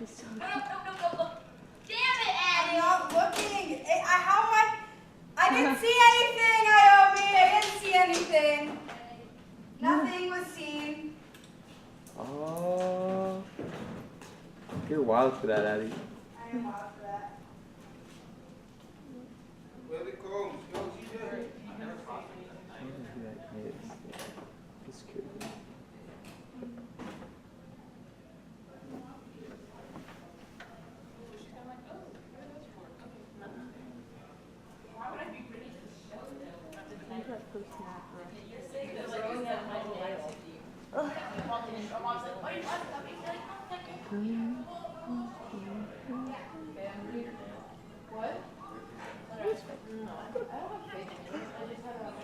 No. Damn it, Addie! I'm looking. How am I didn't see anything, Iomi. I didn't see anything. Nothing was seen. Oh. You're wild for that, Addie. I am wild for that. Where the combs? Go, TJ. It's cute.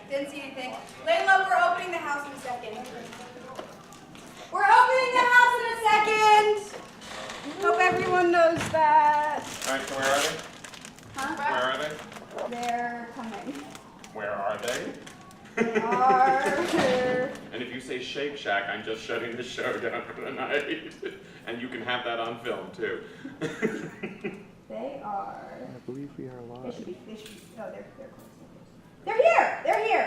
Didn't see anything. Layla, we're opening the house in a second. We're opening the house in a second. Hope everyone knows that. All right, so where are they? Huh? Where are they? They're coming. Where are they? They are here. And if you say Shake Shack, I'm just shutting the show down for the night. And you can have that on film, too. They are. I believe we are live. They should be. Oh, they're close. They're here.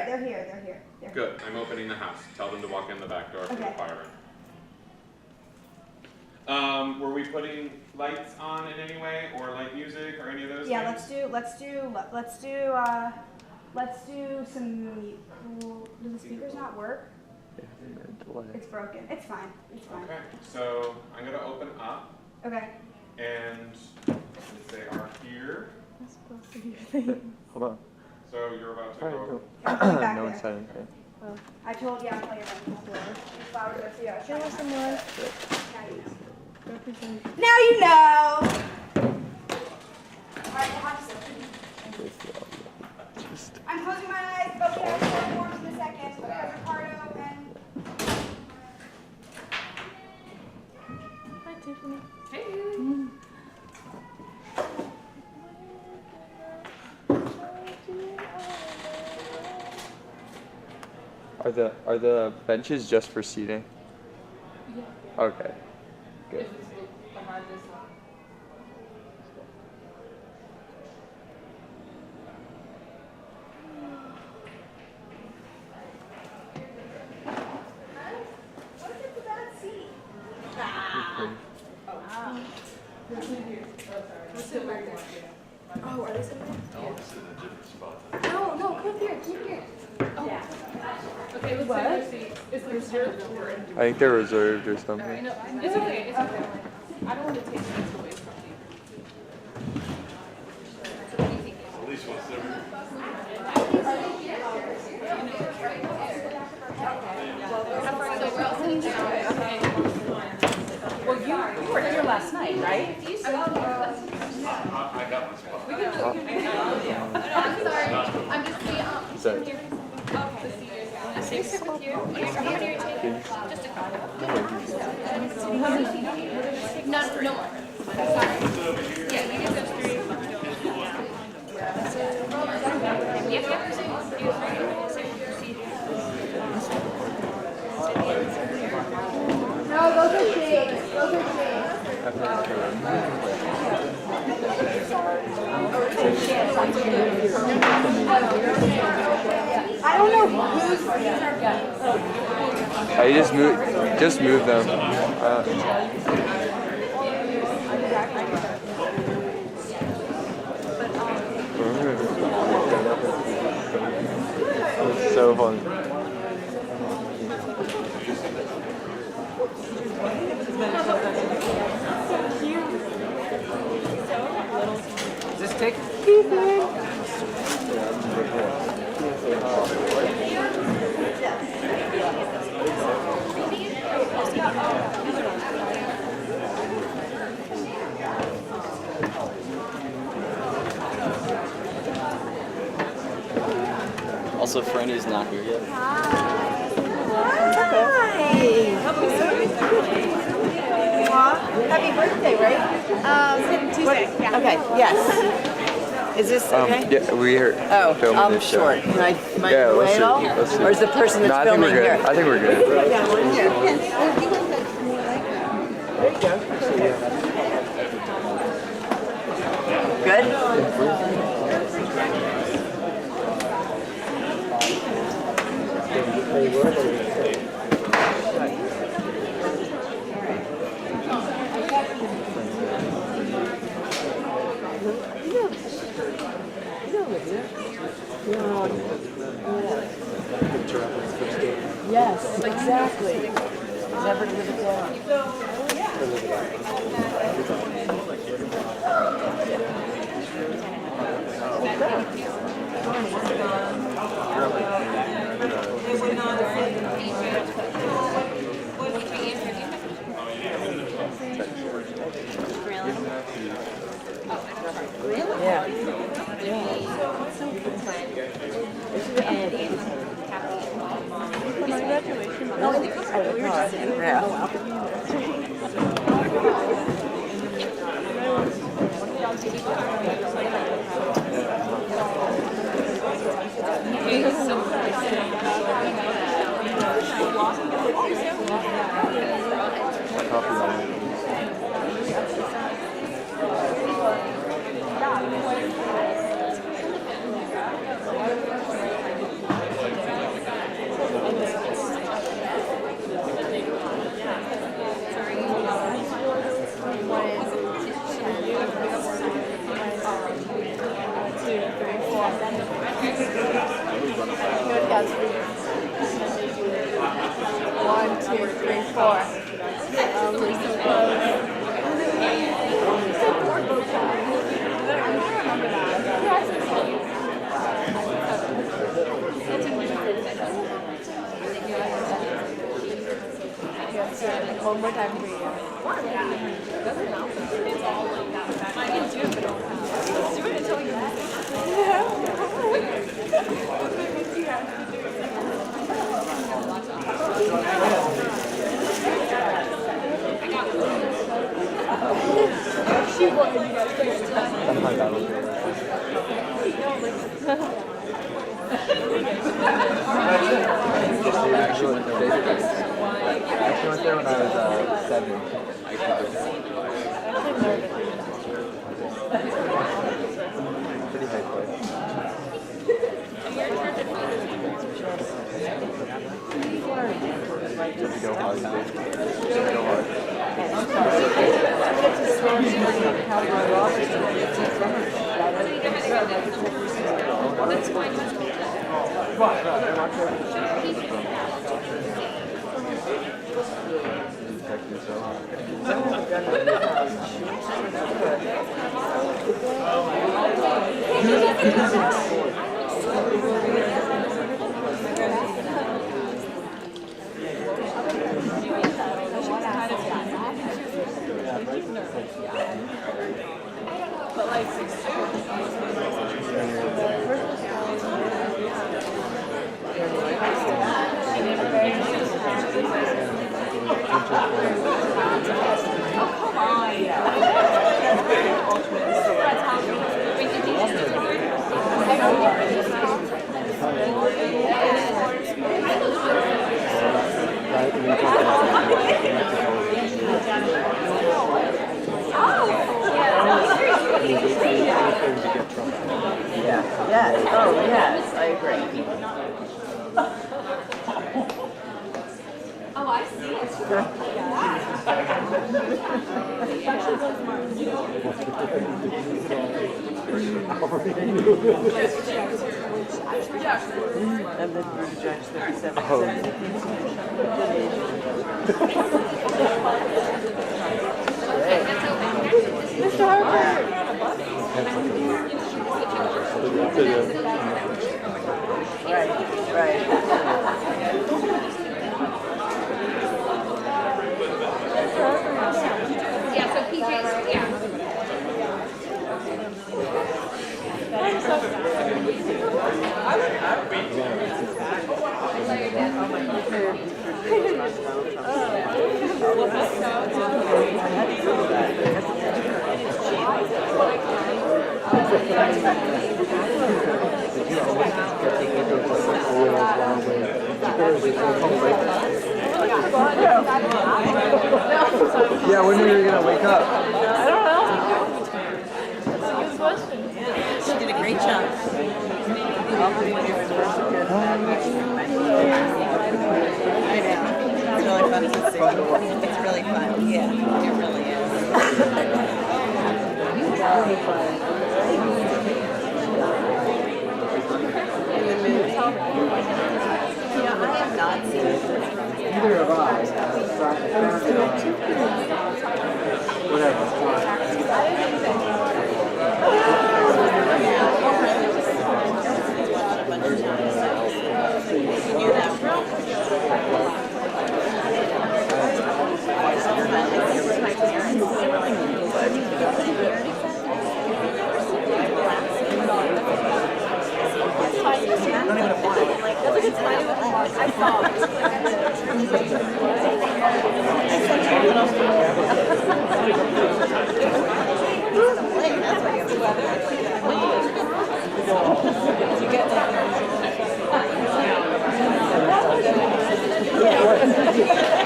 They're here. Good. I'm opening the house. Tell them to walk in the back door for the fire room. Were we putting lights on in any way, or light music, or any of those Yeah, things? let's do some. Do the speakers not work? It's broken. It's fine. Okay. So I'm gonna open up. Okay. And they are here. That's supposed to be your thing. Hold on. So you're about to go. No one said anything. Oh. I told you I'll play your phone. These flowers are for you. Show us some more. Now you know. Alright, we'll have to. I'm closing my eyes, but we have more forms in a second. We have Ricardo and. Hi, Tiffany. Hey. Are the benches just for seating? Yeah. Okay. Good. Oh, are they sitting there? No, I'm sitting in a different spot. No, come here. Oh. Yeah. Okay, let's what? Is there reserved or I think they're reserved or something. Right, no, it's okay. I don't want to take things away from you. At least once they're. Well, you were here last night, right? I got my spot. I'm sorry. I'm just Sorry. Okay. How many are you taking? Just a couple. No more. Sorry. Yeah, you get those three. No, those are shades. I don't know whose these are good. You just move them. It's so fun. Is this take? Also, Franny's not here yet. Happy birthday, right? Tuesday. Yeah. Okay, yes. Is this okay? Yeah, we're filming I'm this show. short. Can I mic Yeah, away let's at all? see. Let's see. Or is the person No, that's I think we're filming good. here? I think we're good. There you go. Yes, exactly. Never live it down. Yeah. My graduation. No, we were just in One, two, three, four. One more time for you. I can do it, but let's do it until we She won, you I actually went there when I was 7. Pretty high place. Just go hard, dude. Just go hard. Yeah. Yes. Oh, yes. I agree. Oh, I see it. And then Bruce Judge 37. Mr. Harper. Right. Yeah, so PJ's, yeah. Yeah, when are you gonna wake up? I don't know. That's a good question. She did a great job. It's really fun to see. It's really fun. Yeah, it really is. In the movie? Yeah, I have not seen it. Neither have I. Whatever.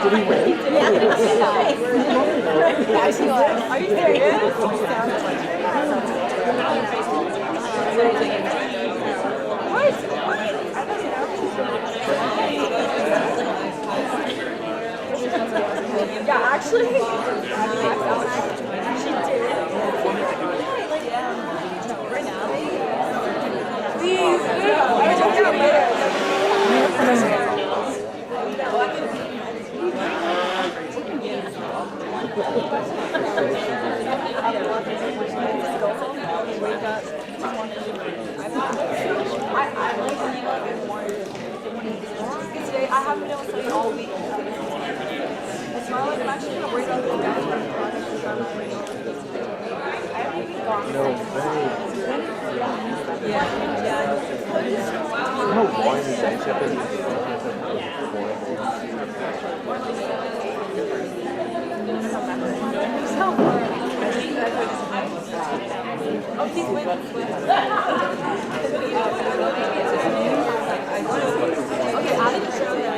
Did he wait? Yeah. Are you serious? Yeah, actually, she did. Right now, please. I'll talk to you later. Today I haven't been able to study all week. It's not like I'm actually going to worry about the guys on the project because I'm not ready. I haven't even gone. No way. Yeah. No one is Oh, he's winning. Okay, I didn't show them.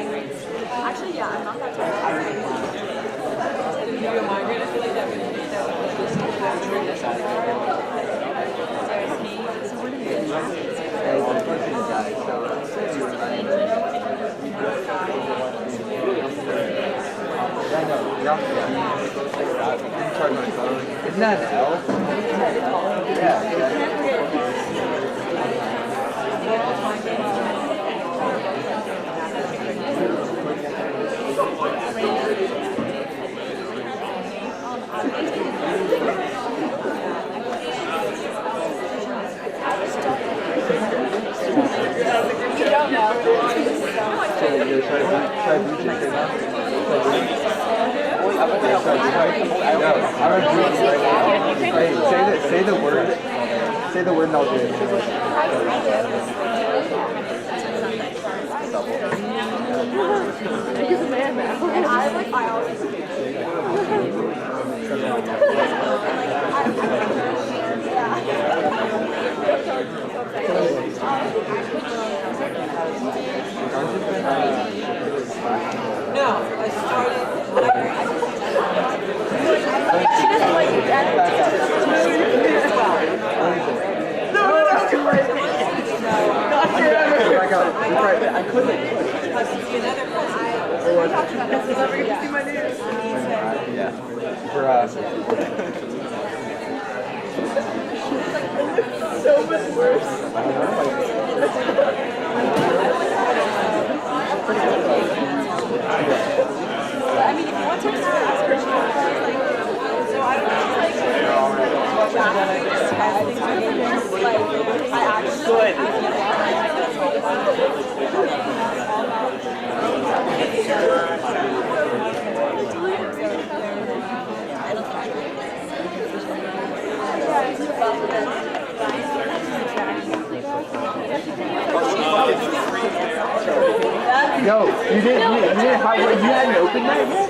Actually, yeah, I'm not that tired. You have a migraine? I feel like that would Isn't that an L? Yeah. You don't know. Say the word. Say the word and I'll do it. He's a man now. And I always No, I started. She doesn't like it. I couldn't. Yeah. For So much worse. I mean, if you want to ask her, so I don't know, I actually Good. Yo, you didn't have you hadn't opened that yet?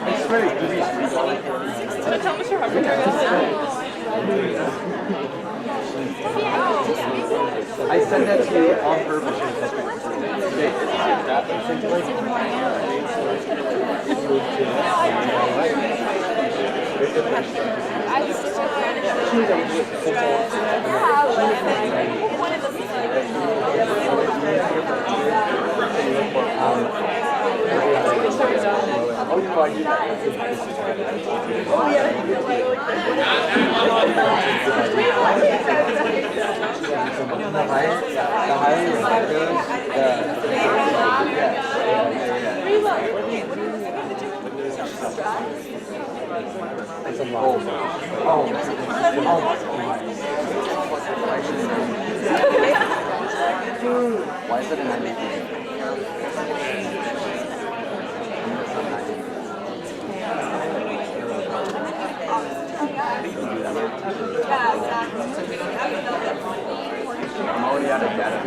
I swear to Tell me your husband I sent that to you on purpose. I just Why is it a 90? I'm already out of data.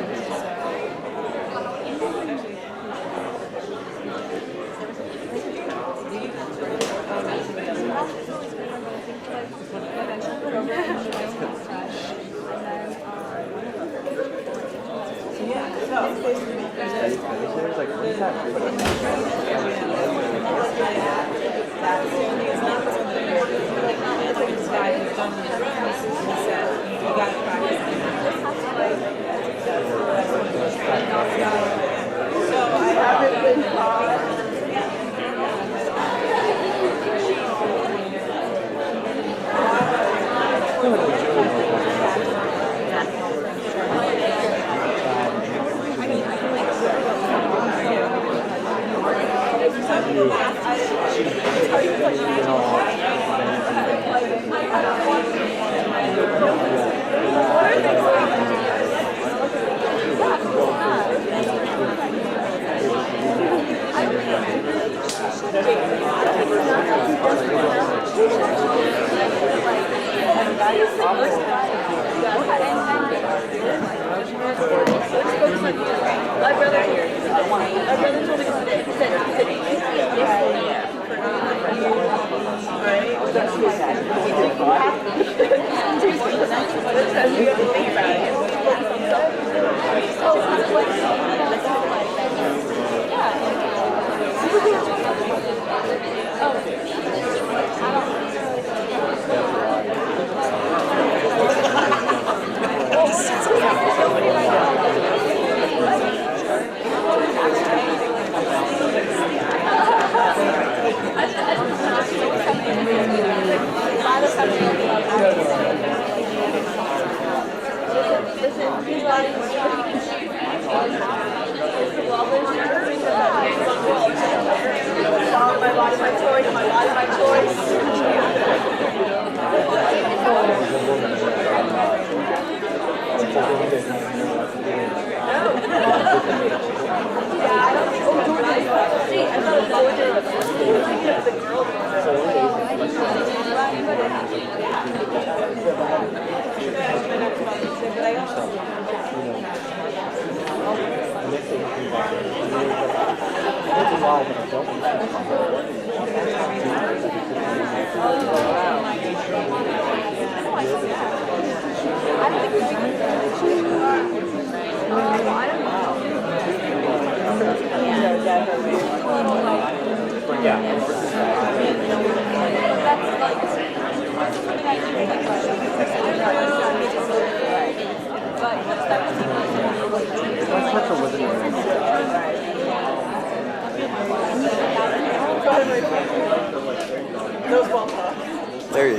There he is.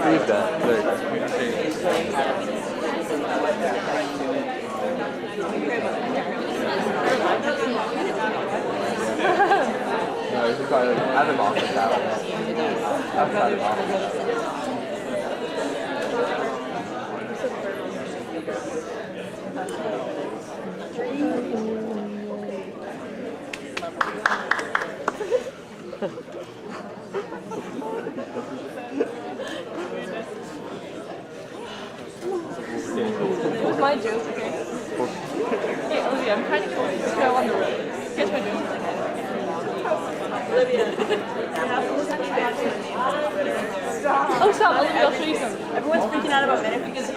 Leave that. No, you should probably have him off the tablet. Outside of office. What's my joke? Okay. Hey, Olivia, I'm trying to go on the road. Catch my joke. Olivia. Oh, stop, Olivia, I'll show you some. Everyone's freaking out about minute because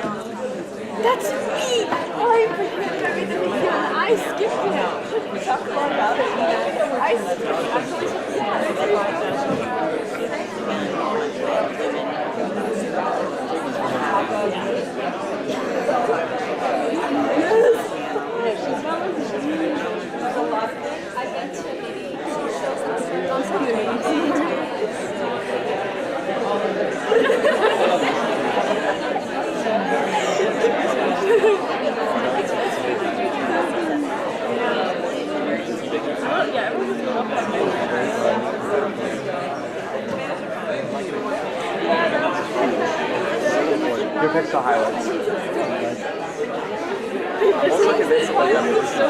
That's me! I forget everything. I skipped it. We talked a lot about it. I skipped it. fix the highlights. I'm also convinced that like, that movie is so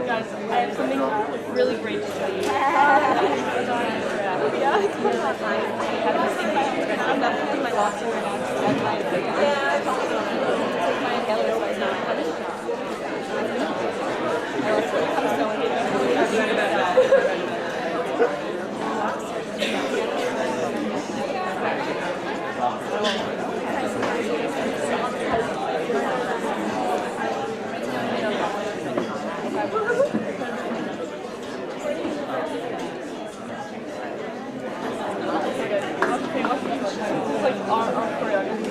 Guys, I have something really great to show you. Yeah, it's kind of nice. I'm not putting my locks in right now. Yeah, I'm probably going to take my inhaler right now. It's like our choreography.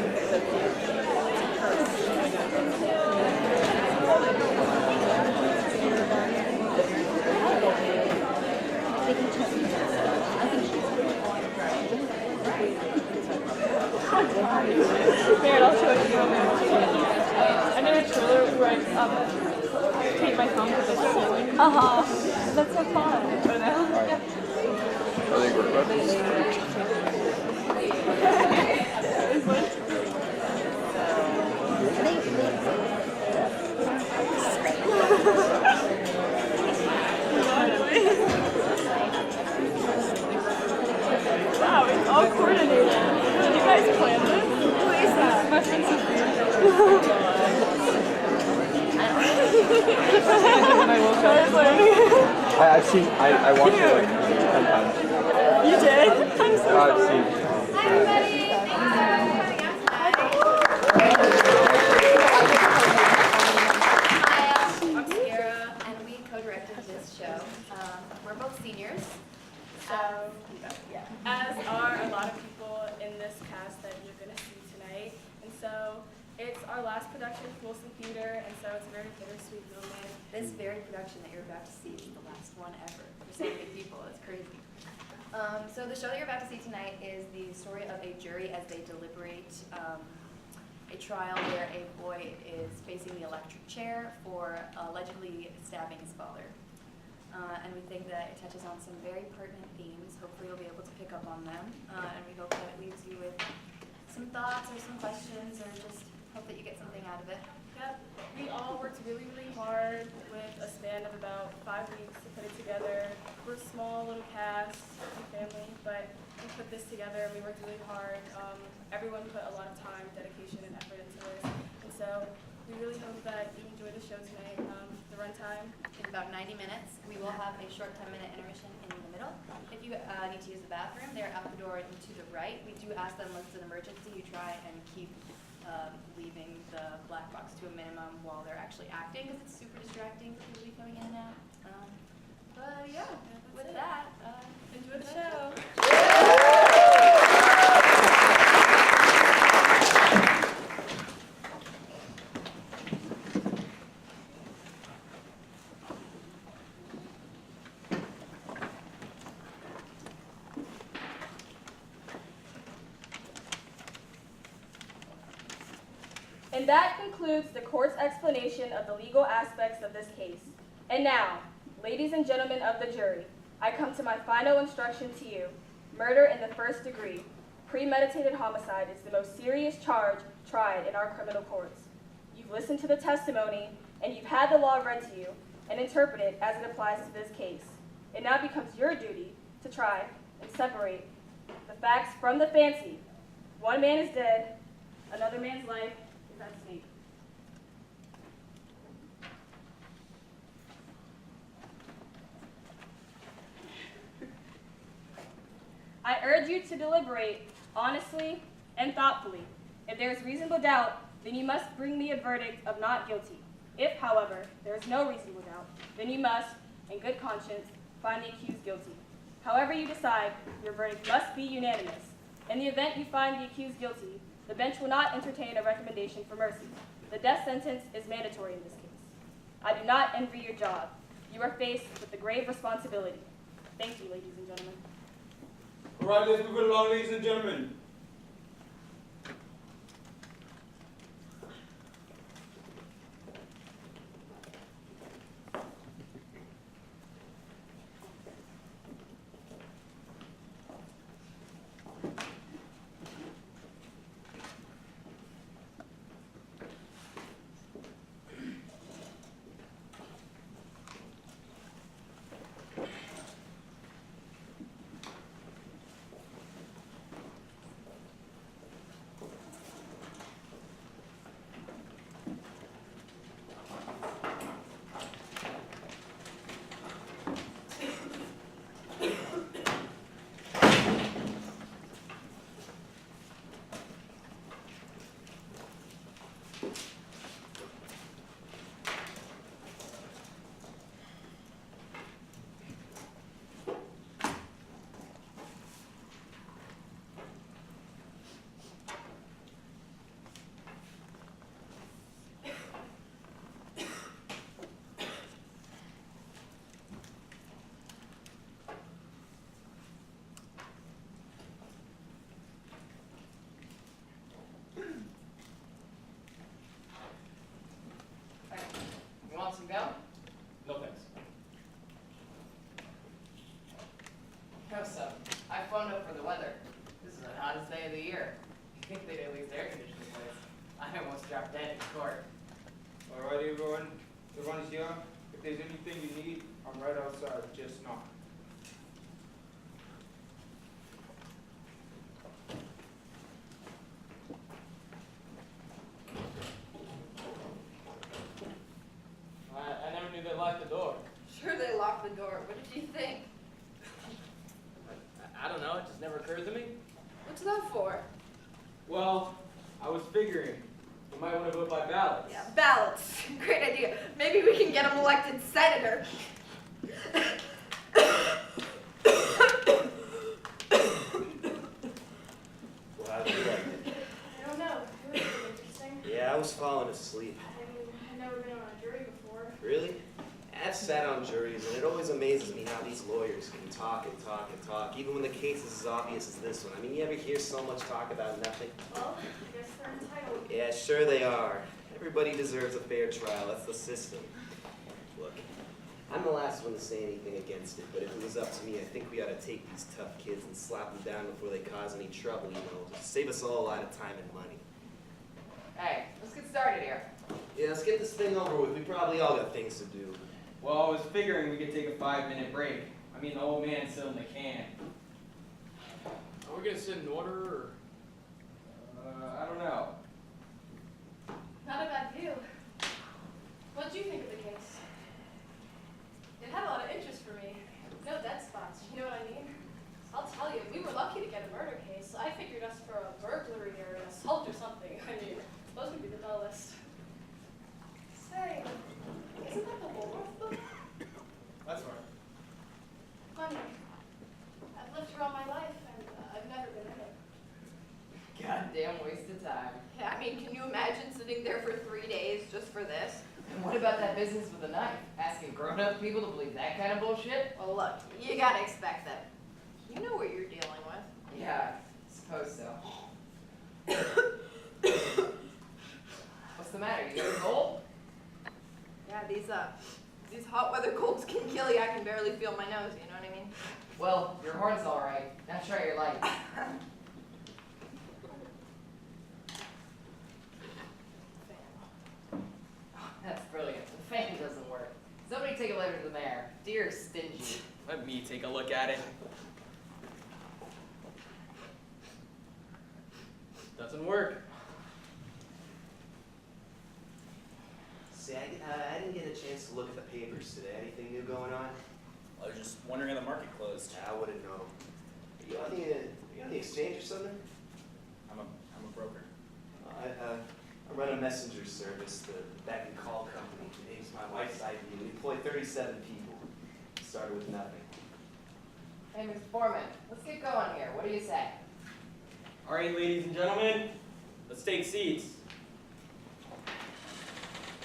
Man, I'll show you. I made a trailer where I take my thumb to the ceiling. That's so fun. Are they work about this? Wow, it's all coordinated. Did you guys plan this? Who is that? My friend Sophia. I've seen, I watched it like 10 times. You did? I'm so I've sorry. seen. Hi, everybody. I'm Sierra, and we co-directed this show. We're both seniors. As are a lot of people in this cast that you're going to see tonight. And so it's our last production with Wilson Theater, and so it's a very bittersweet moment. This very production that you're about to see is the last one ever for so many people. It's crazy. So the show that you're about to see tonight is the story of a jury as they deliberate a trial where a boy is facing the electric chair for allegedly stabbing his father. And we think that it touches on some very pertinent themes. Hopefully you'll be able to pick up on them. And we hope that it leaves you with some thoughts or some questions, or just hope that you get something out of it. Yep. We all worked really, really hard with a span of about 5 weeks to put it together. We're a small little cast, family, but we put this together and we worked really hard. Everyone put a lot of time, dedication, and effort into this. And so we really hope that you enjoy the show tonight. The runtime In about 90 minutes, we will have a short 10-minute intermission in the middle. If you need to use the bathroom, they're out the door to the right. We do ask them, unless it's an emergency, you try and keep leaving the black box to a minimum while they're actually acting, because it's super distracting for people to be coming in and out. But yeah, with that, enjoy the show. And that concludes the court's explanation of the legal aspects of this case. And now, ladies and gentlemen of the jury, I come to my final instruction to you, murder in the first degree. Premeditated homicide is the most serious charge tried in our criminal courts. You've listened to the testimony, and you've had the law read to you and interpreted as it applies to this case. It now becomes your duty to try and separate the facts from the fancy. One man is dead, another man's life is at stake. I urge you to deliberate honestly and thoughtfully. If there is reasonable doubt, then you must bring me a verdict of not guilty. If, however, there is no reasonable doubt, then you must, in good conscience, find the accused guilty. However you decide, your verdict must be unanimous. In the event you find the accused guilty, the bench will not entertain a recommendation for mercy. The death sentence is mandatory in this case. I do not envy your job. You are faced with a grave responsibility. Thank you, ladies and gentlemen. All right, let's move it along, ladies and gentlemen. Want some gum? No thanks. Have some. I phoned up for the weather. This is the hottest day of the year. You think they'd at least air condition the place? I almost dropped dead in court. All right, everyone. Everyone's here. If there's anything you need, I'm right outside. Just knock. I never knew they locked the door. Sure, they locked the door. What did you think? I don't know, it just never occurred to me. What's that for? Well, I was figuring you might want to vote by ballots. Yeah, ballots. Great idea. Maybe we can get him elected senator. Well, how'd you like it? I don't know. It was really interesting. Yeah, I was falling asleep. I mean, I've never been on a jury before. Really? I've sat on juries, and it always amazes me how these lawyers can talk and talk and talk, even when the case is as obvious as this one. I mean, you ever hear so much talk about nothing? Well, I guess they're entitled. Yeah, sure they are. Everybody deserves a fair trial. That's the system. Look, I'm the last one to say anything against it, but if it was up to me, I think we ought to take these tough kids and slap them down before they cause any trouble, you know. Just save us all a lot of time and money. Hey, let's get started here. Yeah, let's get this thing over with. We probably all got things to do. Well, I was figuring we could take a 5-minute break. I mean, the old man's still in the can. Are we gonna sit in order, or? I don't know. Not a bad view. What did you think of the case? It had a lot of interest for me. No dead spots, you know what I mean? I'll tell you, we were lucky to get a murder case. I figured us for a burglary or an assault or something. I mean, those would be the dullest. Say, isn't that the Woolworth book? That's right. Funny. I've lived here all my life, and I've never been in it. Goddamn waste of time. Yeah, I mean, can you imagine sitting there for 3 days just for this? And what about that business with the knife? Asking grown-up people to believe that kind of bullshit? Well, look, you gotta expect that. You know what you're dealing with. Yeah, I suppose so. What's the matter? You got a cold? Yeah, these hot weather colds can kill you. I can barely feel my nose, you know what I mean? Well, your horn's all right. Now try your light. Here, stingy. Let me take a look at it. Doesn't work. Say, I didn't get a chance to look at the papers today. Anything new going on? I was just wondering how the market closed. I wouldn't know. Are you on the exchange or something? I'm a broker. I run a messenger service, the back and call company. It's my wife's idea. We employ 37 people. Started with nothing. Hey, Mr. Foreman, let's get going here. What do you say? All right, ladies and gentlemen, let's take seats.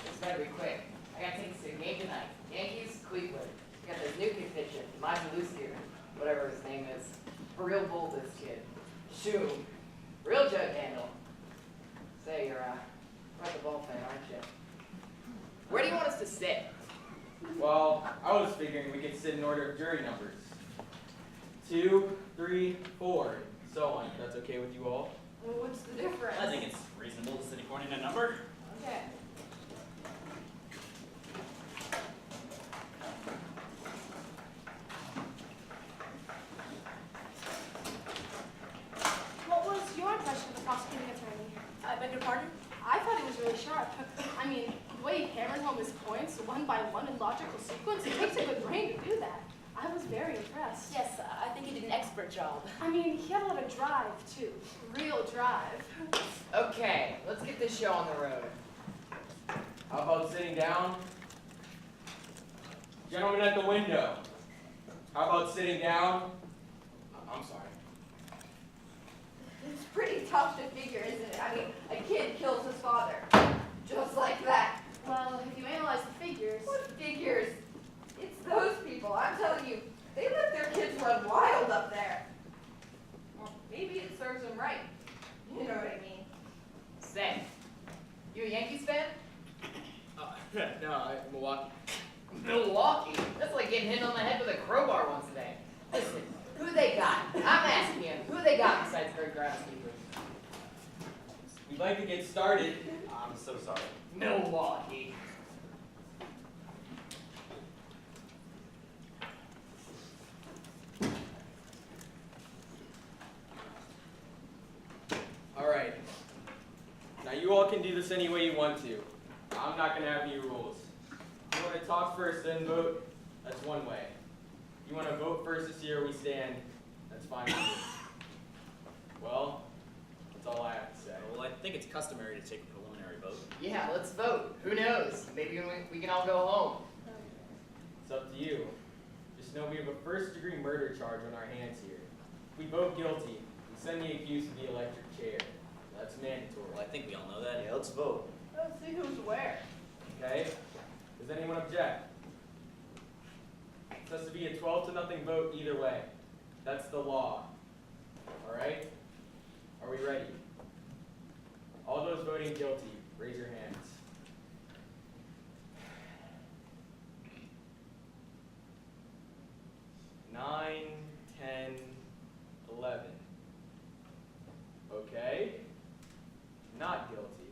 It's better be quick. I gotta take us to a game tonight. Yankees, Cleveland. We got this new kid pitching, Majaluski, whatever his name is. A real bull, this kid. Shoe. Real jug handle. Say, you're quite the ball fan, aren't you? Where do you want us to sit? Well, I was figuring we could sit in order of jury numbers. 2, 3, 4, so on. If that's okay with you all? Well, what's the difference? I think it's reasonable to sit according to number. Okay. What was your impression of the prosecuting attorney? I beg your pardon? I thought he was really sharp. I mean, the way he hammered home his points one by one in logical sequence, it takes a good brain to do that. I was very impressed. Yes, I think he did an expert job. I mean, he had a lot of drive, too. Real drive. Okay, let's get this show on the road. How about sitting down? Gentlemen at the window. How about sitting down? I'm sorry. It's pretty tough to figure, isn't it? I mean, a kid kills his father. Just like that. Well, if you analyze the figures... What figures? It's those people. I'm telling you, they let their kids run wild up there. Well, maybe it serves them right. You know what I mean? Say, you a Yankees fan? No, Milwaukee. Milwaukee? That's like getting hit on the head with a crowbar once a day. Listen, who they got? I'm asking you, who they got besides their groundskeepers? We'd like to get started. I'm so sorry. Milwaukee. All right. Now you all can do this any way you want to. I'm not gonna have any rules. You want to talk first, then vote? That's one way. You want to vote first to see where we stand? That's fine with me. Well, that's all I have to say. Well, I think it's customary to take a preliminary vote. Yeah, let's vote. Who knows? Maybe we can all go home. It's up to you. Just know we have a first-degree murder charge on our hands here. If we vote guilty, we send the accused to the electric chair. That's mandatory. Well, I think we all know that. Yeah, let's vote. Let's see who's where. Okay? Does anyone object? It has to be a 12-0 vote either way. That's the law. All right? Are we ready? All those voting guilty, raise your hands. 9, 10, 11. Okay. Not guilty.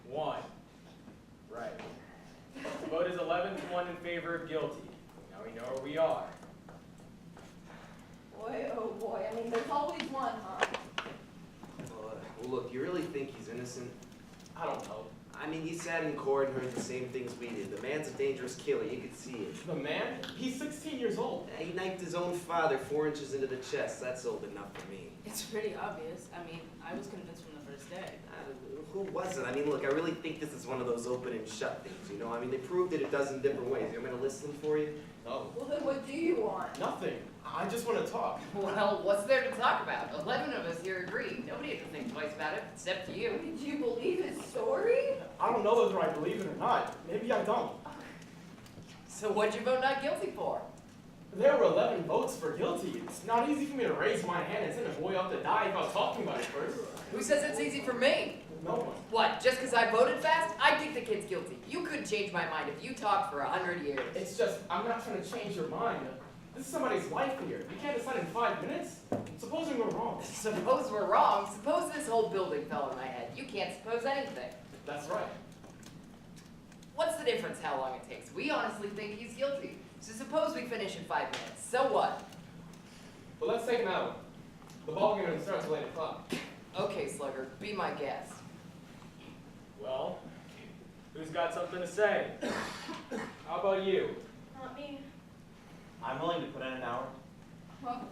1. Right. The vote is 11-1 in favor of guilty. Now we know where we are. Boy, oh boy. I mean, there's always one, huh? Well, look, you really think he's innocent? I don't know. I mean, he sat in court and heard the same things we did. The man's a dangerous killer. You could see it. The man? He's 16 years old. He knifed his own father 4 inches into the chest. That's old enough for me. It's pretty obvious. I mean, I was convinced from the first day. Who wasn't? I mean, look, I really think this is one of those open and shut things, you know? I mean, they proved it a dozen different ways. You want me to list them for you? No. Well, then what do you want? Nothing. I just want to talk. Well, what's there to talk about? 11 of us here agree. Nobody had to think twice about it, except you. Did you believe his story? I don't know whether I believe it or not. Maybe I don't. So what'd you vote not guilty for? There were 11 votes for guilty. It's not easy for me to raise my hand and send a boy up to die without talking about it first. Who says it's easy for me? No one. What, just because I voted fast? I think the kid's guilty. You couldn't change my mind if you talked for 100 years. It's just, I'm not trying to change your mind. This is somebody's life here. You can't decide in 5 minutes. Supposing we're wrong. Suppose we're wrong. Suppose this whole building fell on my head. You can't suppose anything. That's right. What's the difference how long it takes? We honestly think he's guilty. So suppose we finish in 5 minutes. So what? But let's take him out. The ball game starts at 8 o'clock. Okay, Slugger, be my guest. Well, who's got something to say? How about you? Not me. I'm willing to put in an hour. Well,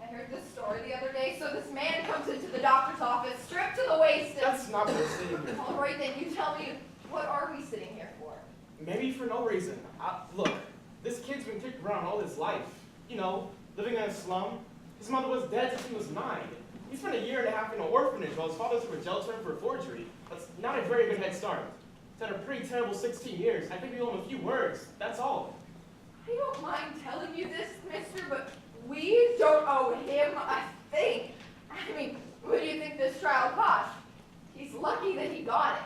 I heard this story the other day. So this man comes into the doctor's office, stripped to the waist. That's not what we're sitting here. All right, then you tell me, what are we sitting here for? Maybe for no reason. Look, this kid's been kicked around all his life. You know, living in a slum. His mother was dead since he was 9. He spent a year and a half in an orphanage while his father was a jail term for forgery. That's not a very good head start. He's had a pretty terrible 16 years. I think we owe him a few words. That's all. I don't mind telling you this, mister, but we don't owe him a thing. I mean, what do you think this trial cost? He's lucky that he got it.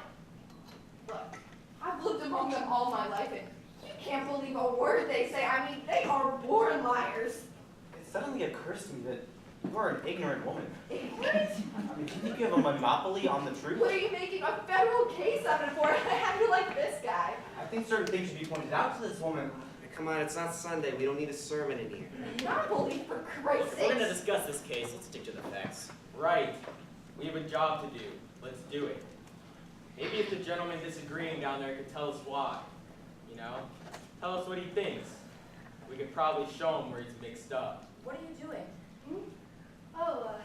Look, I've lived among them all my life, and you can't believe a word they say. I mean, they are born liars. It suddenly occurs to me that you are an ignorant woman. Ignorant? I mean, do you think you have a monopoly on the truth? What are you making a federal case of it for? How do you like this guy? I think certain things should be pointed out to this woman. Come on, it's not Sunday. We don't need a sermon in here. Monopoly, for Christ's If we're going to sake. discuss this case, let's stick to the facts. Right. We have a job to do. Let's do it. Maybe if the gentleman disagreeing down there could tell us why. You know? Tell us what he thinks. We could probably show him where he's mixed up. What are you doing? Oh,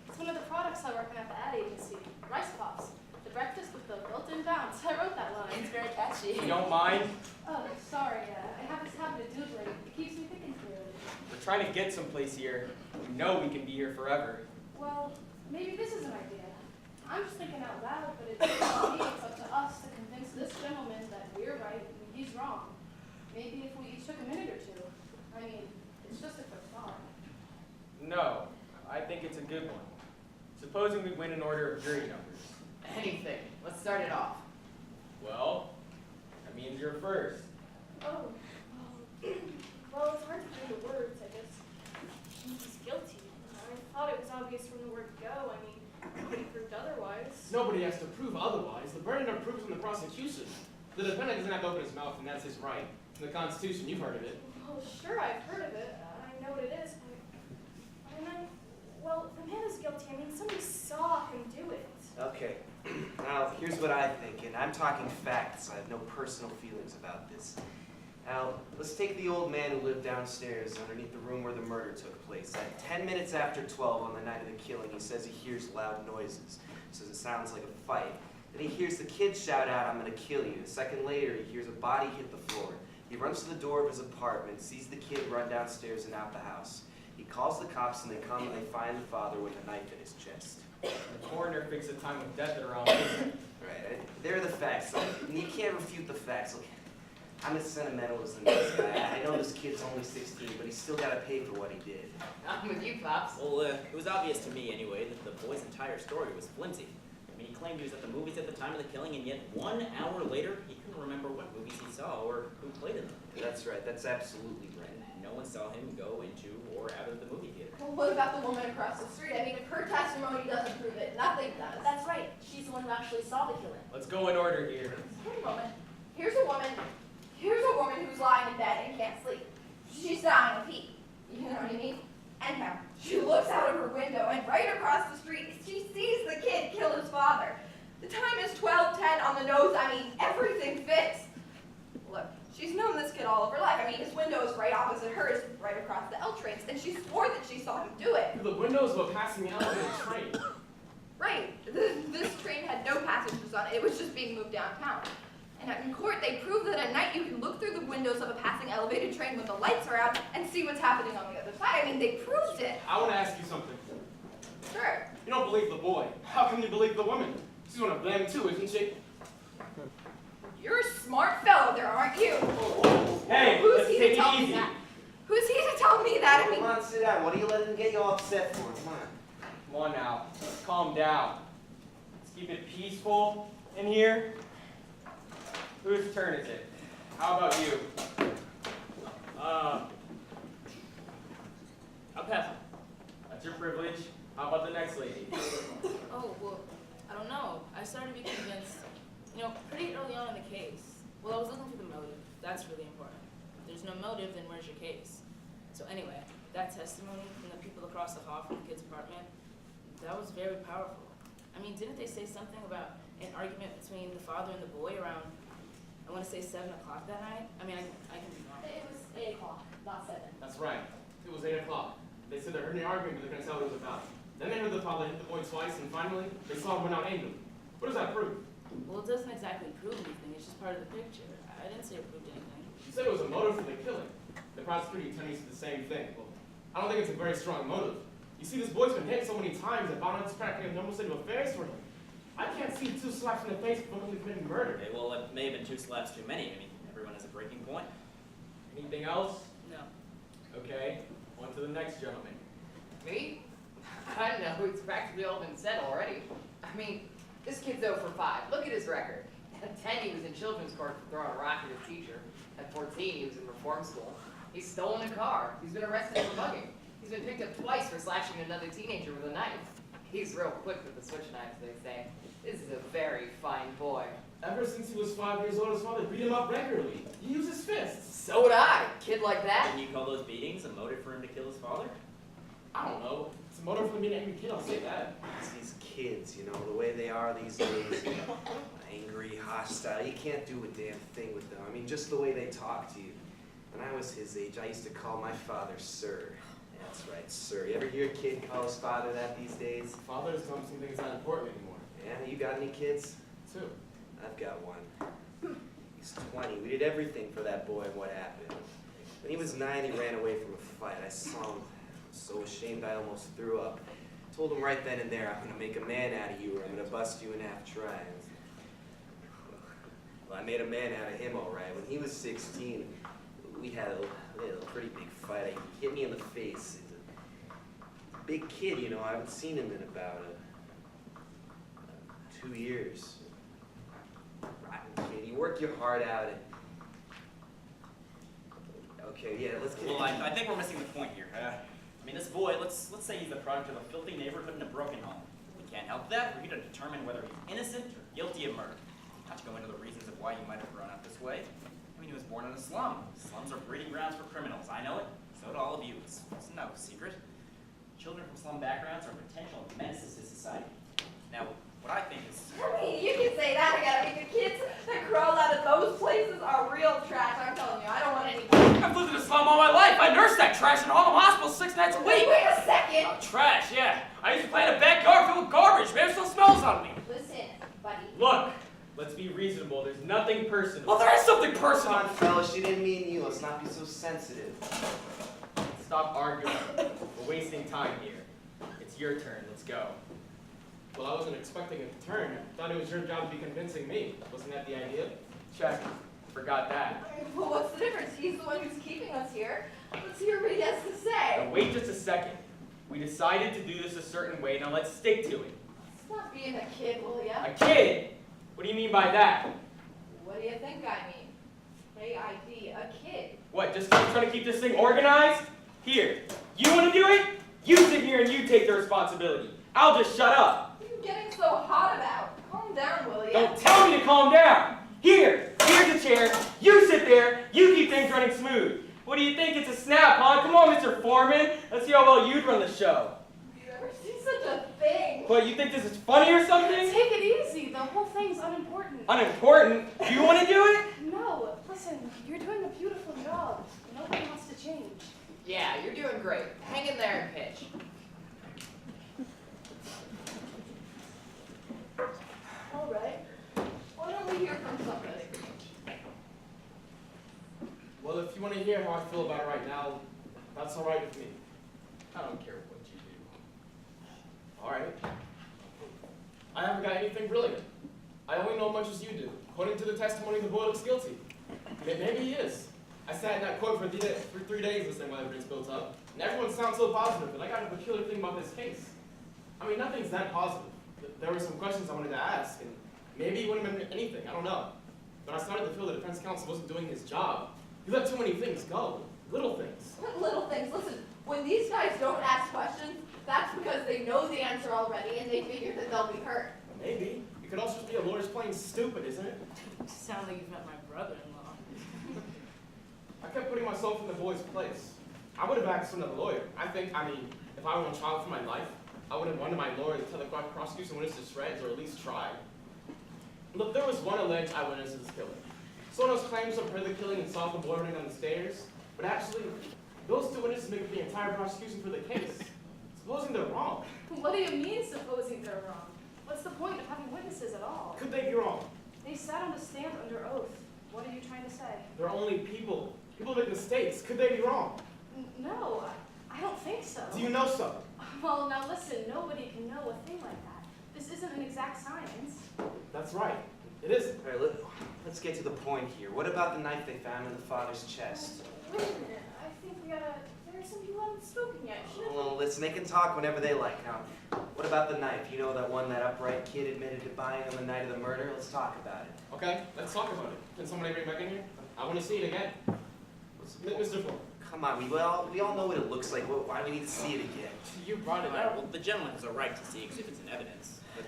it's one of the products I work on at the ad agency. Rice Pops. The breakfast with the built-in bounce. I wrote that line. It's very catchy. You don't mind? Oh, sorry. I have this habit of doodling. It keeps me thinking through it. We're trying to get someplace here. We know we can be here forever. Well, maybe this is an idea. I'm just thinking out loud, but it's up to us to convince this gentleman that we're right and he's wrong. Maybe if we each took a minute or two. I mean, it's just a quick thought. No, I think it's a good one. Supposing we win an order of jury numbers. Anything. Let's start it off. Well, that means you're first. Oh, well, it's hard to put into words, I guess. He's guilty. I thought it was obvious from the word go. I mean, nobody proved otherwise. Nobody has to prove otherwise. The burden of proof is on the prosecution. The defendant doesn't have to open his mouth, and that's his right. In the Constitution, you've heard of it. Well, sure, I've heard of it. I know what it is. Well, the man is guilty. I mean, somebody saw him do it. Okay, now here's what I think, and I'm talking facts. I have no personal feelings about this. Now, let's take the old man who lived downstairs underneath the room where the murder took place. At 10 minutes after 12 on the night of the killing, he says he hears loud noises. Says it sounds like a fight. Then he hears the kid shout out, "I'm gonna kill you." A second later, he hears a body hit the floor. He runs to the door of his apartment, sees the kid run downstairs and out the house. He calls the cops, and they come and they find the father with a knife in his chest. The coroner fixed a time of death at around midnight. Right, they're the facts. You can't refute the facts. Look, I'm as sentimental as the next guy. I know this kid's only 16, but he's still got to pay for what he did. I'm with you, Pops. Well, it was obvious to me, anyway, that the boy's entire story was flimsy. I mean, he claimed he was at the movies at the time of the killing, and yet 1 hour later, he couldn't remember what movies he saw or who played in them. That's right. That's absolutely right. No one saw him go into or out of the movie theater. Well, what about the woman across the street? I mean, if her testimony doesn't prove it, nothing does. That's right. She's the one who actually saw the killing. Let's go in order here. Wait a moment. Here's a woman who's lying in bed and can't sleep. She's dying of heat. You know what I mean? And now, she looks out of her window, and right across the street, she sees the kid kill his father. The time is 12:10 on the nose. I mean, everything fits. Look, she's known this kid all of her life. I mean, his window is right opposite hers, right across the L trains, and she swore that she saw him do it. Through the windows of a passing elevated train. Right. This train had no passengers on it. It was just being moved downtown. And in court, they proved that at night you can look through the windows of a passing elevated train when the lights are out and see what's happening on the other side. I mean, they proved it. I want to ask you something. Sure. You don't believe the boy. How can you believe the woman? She's one of them too, isn't she? You're a smart fellow there, aren't you? Hey, Who's let's he take to it tell me easy. that? Who's he to tell me that? I mean, Come on, sit down. What are you letting get you all upset for? Come on. Come on now. Calm down. Let's keep it peaceful in here. Whose turn is it? How about you? I'll pass. That's your privilege. How about the next lady? Oh, well, I don't know. I started to be convinced, pretty early on in the case. Well, I was looking for the motive. That's really important. If there's no motive, then where's your case? So anyway, that testimony from the people across the hall from the kid's apartment, that was very powerful. I mean, didn't they say something about an argument between the father and the boy around, I want to say 7 o'clock that night? I mean, I can be wrong. It was 8 o'clock, not 7. That's right. It was 8 o'clock. They said they heard an argument, but they couldn't tell what it was about. Then they heard the father hit the boy twice, and finally, they saw him run out angry. What does that prove? Well, it doesn't exactly prove anything. It's just part of the picture. I didn't say it proved anything. You said it was a motive for the killing. The prosecuting attorney said the same thing. Well, I don't think it's a very strong motive. You see, this boy's been hit so many times that violence cracking a normal state of affairs for him. I can't see 2 slaps in the face for him committing murder. Okay, well, it may have been 2 slaps too many. I mean, everyone has a breaking point. Anything else? No. Okay, on to the next gentleman. Me? I don't know, it's practically all been said already. I mean, this kid's 0 for 5. Look at his record. At 10, he was in children's court for throwing a rock at his teacher. At 14, he was in reform school. He's stolen a car. He's been arrested for mugging. He's been picked up twice for slashing another teenager with a knife. He's real quick with the switch knives, they say. This is a very fine boy. Ever since he was 5 years old, his father beat him up regularly. He used his fists. So would I. Kid like that. Didn't you call those beatings a motive for him to kill his father? I don't know. It's a motive for being an angry kid, I'll say that. It's these kids, you know, the way they are these days. Angry, hostile. You can't do a damn thing with them. I mean, just the way they talk to you. When I was his age, I used to call my father Sir. Yeah, that's right, Sir. You ever hear a kid call his father that these days? Fathers don't seem to think it's not important anymore. Yeah, you got any kids? 2. I've got one. He's 20. We did everything for that boy, and what happened? When he was 9, he ran away from a fight. I saw him. I was so ashamed I almost threw up. I told him right then and there, I'm going to make a man out of you, or I'm going to bust you in half trying. Well, I made a man out of him, all right. When he was 16, we had a pretty big fight. He hit me in the face. He's a big kid, you know. I haven't seen him in about 2 years. Kid, you work your heart out. Okay, yeah, let's get. Well, I think we're missing the point here. I mean, this boy, let's say he's the product of a filthy neighborhood and a broken home. We can't help that. We're here to determine whether he's innocent or guilty of murder. Not to go into the reasons of why he might have grown up this way. I mean, he was born in a slum. Slums are breeding grounds for criminals. I know it. So do all of you. It's no secret. Children from slum backgrounds are potential menaces to society. Now, what I think is... I mean, you can say that. I gotta be the kids that crawl out of those places are real trash. I'm telling you, I don't want any. I've lived in a slum all my life. I nursed that trash in Harlem Hospital 6 nights a week. Wait a second. Trash, yeah. I used to play in a backyard filled with garbage. Man, it still smells on me. Listen, buddy. Look, let's be reasonable. There's nothing personal. Well, there is something Come personal. on, fellas, she didn't mean you. Let's not be so sensitive. Stop arguing. We're wasting time here. It's your turn. Let's go. Well, I wasn't expecting a turn. I thought it was your job to be convincing me. Wasn't that the idea? Check. Forgot that. Well, what's the difference? He's the one who's keeping us here. Let's hear what he has to say. Now wait just a second. We decided to do this a certain way. Now let's stick to it. Stop being a kid, will ya? A kid? What do you mean by that? What do you think I mean? K-I-D, a kid. What, just trying to keep this thing organized? Here, you want to do it? You sit here and you take the responsibility. I'll just shut up. What are you getting so hot about? Calm down, will ya? Don't tell me to calm down. Here's a chair. You sit there. You keep things running smooth. What do you think? It's a snap, huh? Come on, Mr. Foreman. Let's see how well you'd run the show. Have you ever seen such a thing? What, you think this is funny or something? Take it easy. The whole thing's unimportant. Unimportant? Do you want to do it? No, listen, you're doing a beautiful job. Nobody wants to change. Yeah, you're doing great. Hang in there and pitch. All right. Why don't we hear from somebody? Well, if you want to hear how I feel about it right now, that's all right with me. I don't care what you do. All right. I haven't got anything brilliant. I only know as much as you do. According to the testimony, the boy looks guilty. Maybe he is. I sat in that court for 3 days listening while everything's built up, and everyone sounds so positive, but I got a peculiar thing about this case. I mean, nothing's that positive. There were some questions I wanted to ask, and maybe it wouldn't have been anything, I don't know. But I started to feel the defense counsel wasn't doing his job. He let too many things go. Little things. What little things? Listen, when these guys don't ask questions, that's because they know the answer already and they figure that they'll be hurt. Maybe. It could also just be a lawyer's playing stupid, isn't it? You sound like you've met my brother-in-law. I kept putting myself in the boy's place. I would have asked for another lawyer. I mean, if I were on trial for my life, I would have wanted my lawyer to tell the prosecution when it's to shreds, or at least try. Look, there was one alleged eyewitness of this killing. Someone else claims to have heard the killing and saw the boy running down the stairs, but actually, those two witnesses make up the entire prosecution for the case. Supposing they're wrong. What do you mean, supposing they're wrong? What's the point of having witnesses at all? Could they be wrong? They sat on the stand under oath. What are you trying to say? They're only people. People make mistakes. Could they be wrong? No, I don't think so. Do you know so? Well, now listen, nobody can know a thing like that. This isn't an exact science. That's right. It isn't. All right, let's get to the point here. What about the knife they found in the father's chest? Wait a minute. I think there are some people who haven't spoken yet. Well, listen, they can talk whenever they like. Now, what about the knife? You know that one that upright kid admitted to buying on the night of the murder? Let's talk about it. Okay, let's talk about it. Can somebody bring back in here? I want to see it again. Mr. Ford. Come on, we all know what it looks like. Why do we need to see it again? You brought it All right, up. well, the gentleman has a right to see exhibits and evidence, but